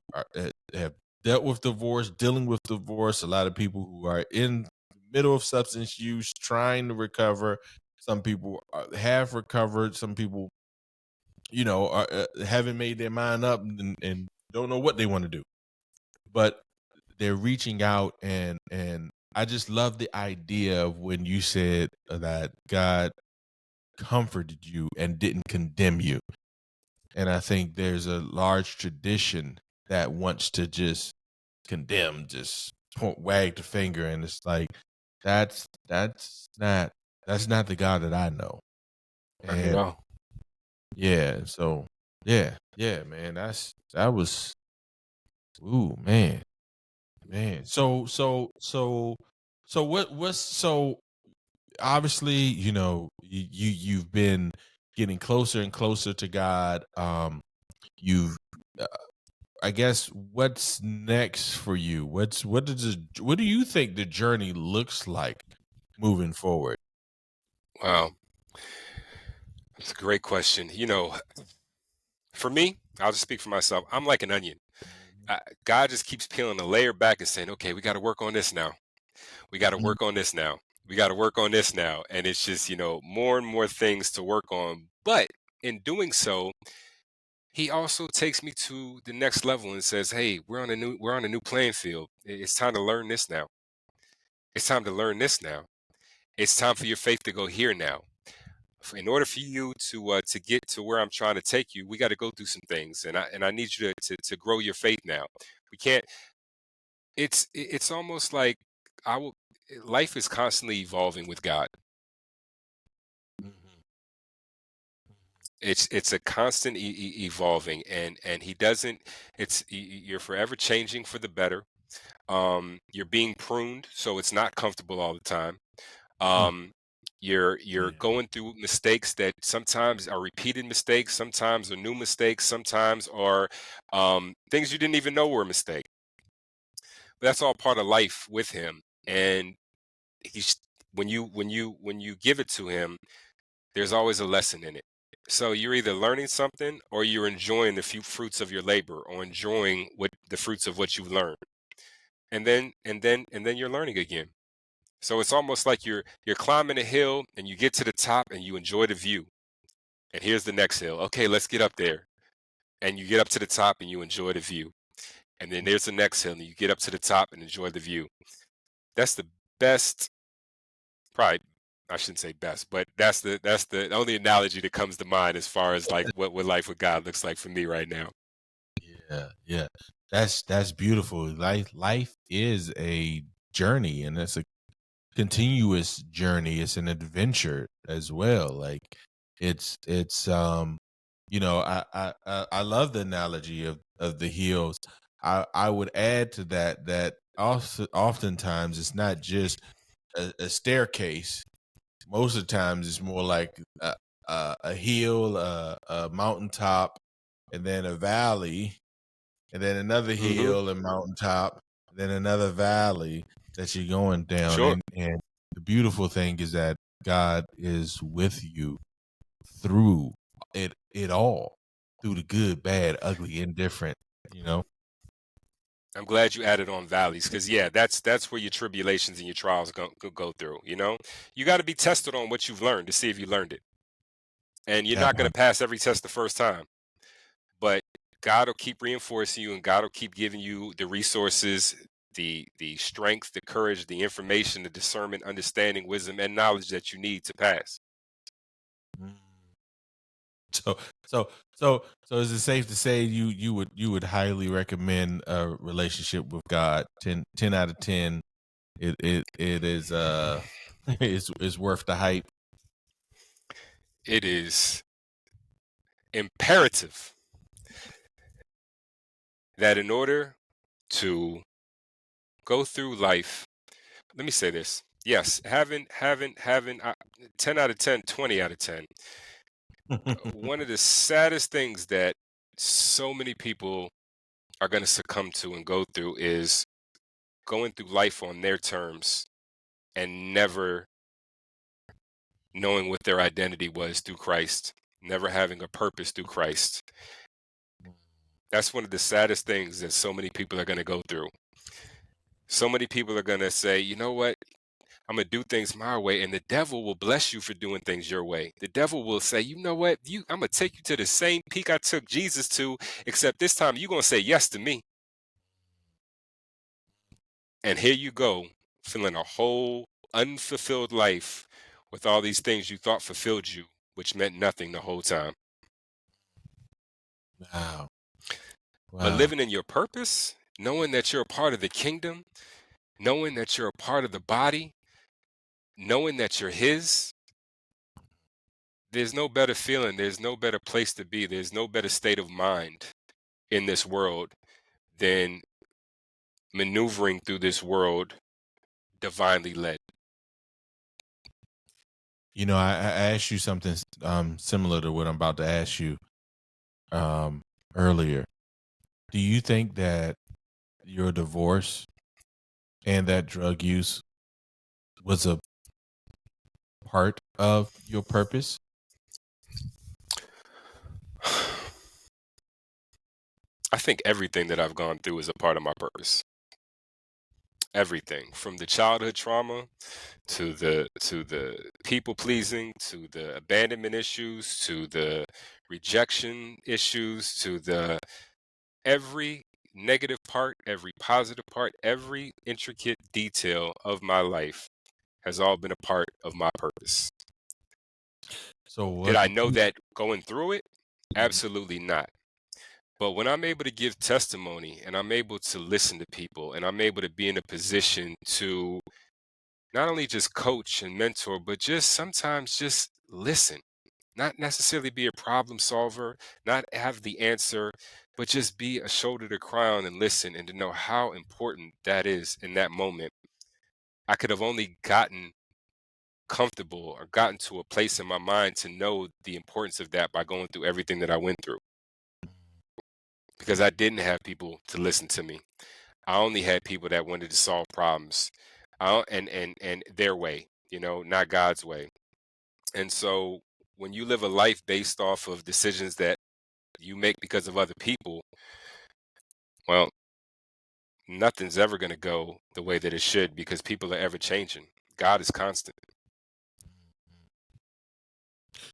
have dealt with divorce, dealing with divorce. A lot of people who are in the middle of substance use, trying to recover. Some people have recovered. Some people, haven't made their mind up, and don't know what they want to do. But they're reaching out, and I just love the idea of when you said that God comforted you and didn't condemn you. And I think there's a large tradition that wants to just condemn, just wag the finger, and it's like that's not the God that I know. Not at And all. yeah, so yeah, man, that was, ooh, man. So what's so obviously, you've been getting closer and closer to God. You've I guess, what's next for you? What do you think the journey looks like moving forward? Wow. It's a great question. For me, I'll just speak for myself. I'm like an onion. God just keeps peeling a layer back and saying, okay, we got to work on this now. We got to Mhm. work on this now. We got to work on this now. And it's just, more and more things to work on. But in doing so, he also takes me to the next level and says, hey, we're on a new playing field. It's time to learn this now. It's time to learn this now. It's time for your faith to go here now. In order for you to get to where I'm trying to take you, we got to go through some things, and I need you to grow your faith now. We can't. It's almost like I will. Life is constantly evolving with God. Mhm. It's a constant evolving, and He doesn't. You're forever changing for the better. You're being pruned, so it's not comfortable all the time. Mm. Um, you're Yeah. going through mistakes that sometimes are repeated mistakes, sometimes are new mistakes, sometimes are things you didn't even know were a mistake. But that's all part of life with him. And he's when you give it to him, there's always a lesson in it. So you're either learning something or you're enjoying the few fruits of your labor or enjoying what the fruits of what you've learned. And then you're learning again. So it's almost like you're climbing a hill and you get to the top and you enjoy the view. And here's the next hill. Okay, let's get up there. And you get up to the top and you enjoy the view. And then there's the next hill and you get up to the top and enjoy the view. That's the best, probably I shouldn't say best, but that's the only analogy that comes to mind as far as like what life with God looks like for me right now. Yeah, yeah. That's beautiful. Life is a journey, and it's a continuous journey. It's an adventure as well. Like it's I love the analogy of the hills. I would add to that also oftentimes it's not just a staircase. Most of the times it's more like a hill, a mountaintop, and then a valley, and then another Hmm. hill and mountaintop, then another valley that you're going down. Sure. And the beautiful thing is that God is with you through it all, through the good, bad, ugly, indifferent. You know. I'm glad you added on valleys because yeah, that's where your tribulations and your trials go through. You got to be tested on what you've learned to see if you learned it, and you're That not going to part. pass every test the first time. But God will keep reinforcing you, and God will keep giving you the resources, the strength, the courage, the information, the discernment, understanding, wisdom, and knowledge that you need to pass. Mm. So so is it safe to say you would highly recommend a relationship with God? 10 out of 10. It is is worth the hype. It is imperative that in order to go through life, let me say this. Yes, having 10 out of 10, 20 out of 10. One of the saddest things that so many people are going to succumb to and go through is going through life on their terms and never knowing what their identity was through Christ, never having a purpose through Christ. That's one of the saddest things that so many people are going to go through. So many people are going to say, you know what? I'm going to do things my way, and the devil will bless you for doing things your way. The devil will say, you know what? I'm going to take you to the same peak I took Jesus to, except this time you're going to say yes to me. And here you go, feeling a whole unfulfilled life with all these things you thought fulfilled you, which meant nothing the whole time. Wow. But Wow. living in your purpose, knowing that you're a part of the kingdom, knowing that you're a part of the body, knowing that you're His, there's no better feeling, there's no better place to be, there's no better state of mind in this world than maneuvering through this world divinely led. I asked you something similar to what I'm about to ask you earlier. Do you think that your divorce and that drug use was a part of your purpose? I think everything that I've gone through is a part of my purpose. Everything from the childhood trauma to the people pleasing, to the abandonment issues, to the rejection issues, to the every negative part, every positive part, every intricate detail of my life has all been a part of my purpose. So Did what I did know you? that going through it? Mhm. Absolutely not. But when I'm able to give testimony and I'm able to listen to people and I'm able to be in a position to not only just coach and mentor, but just sometimes just listen, not necessarily be a problem solver, not have the answer, but just be a shoulder to cry on and listen and to know how important that is in that moment. I could have only gotten comfortable or gotten to a place in my mind to know the importance of that by going through everything that I went through, because I didn't have people to listen to me. I only had people that wanted to solve problems, and their way, not God's way. And so when you live a life based off of decisions that you make because of other people, well, nothing's ever going to go the way that it should, because people are ever changing. God is constant.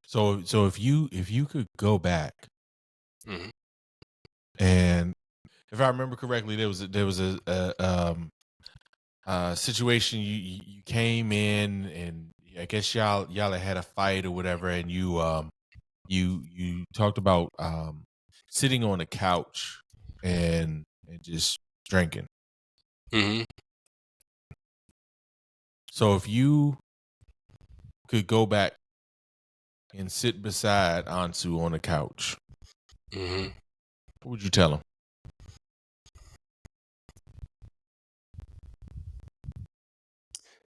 So if you could go back, Hmm. and if I remember correctly, there was a situation you came in, and I guess y'all had a fight or whatever, and you talked about sitting on a couch and just drinking. Hmm. So if you could go back and sit beside Ansu on a couch, Hmm. what would you tell him?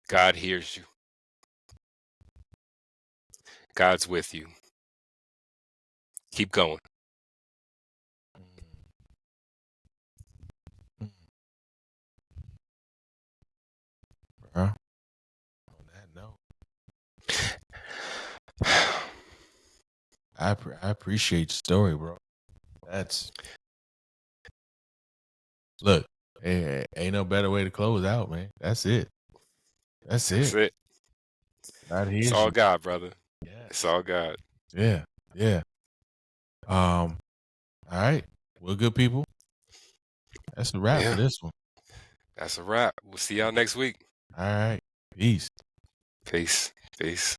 God hears you. God's with you. Keep going. Huh? On that note, I appreciate your story, bro. That's Look, ain't no better way to close out, man. That's it. That's That's it. it. God It's hears all you. God, brother. It's Yes. all God. Yeah. Yeah. All right. Well, good people. That's a wrap for Yeah, this one. that's a wrap. We'll see y'all next week. All right. Peace. Peace. Peace.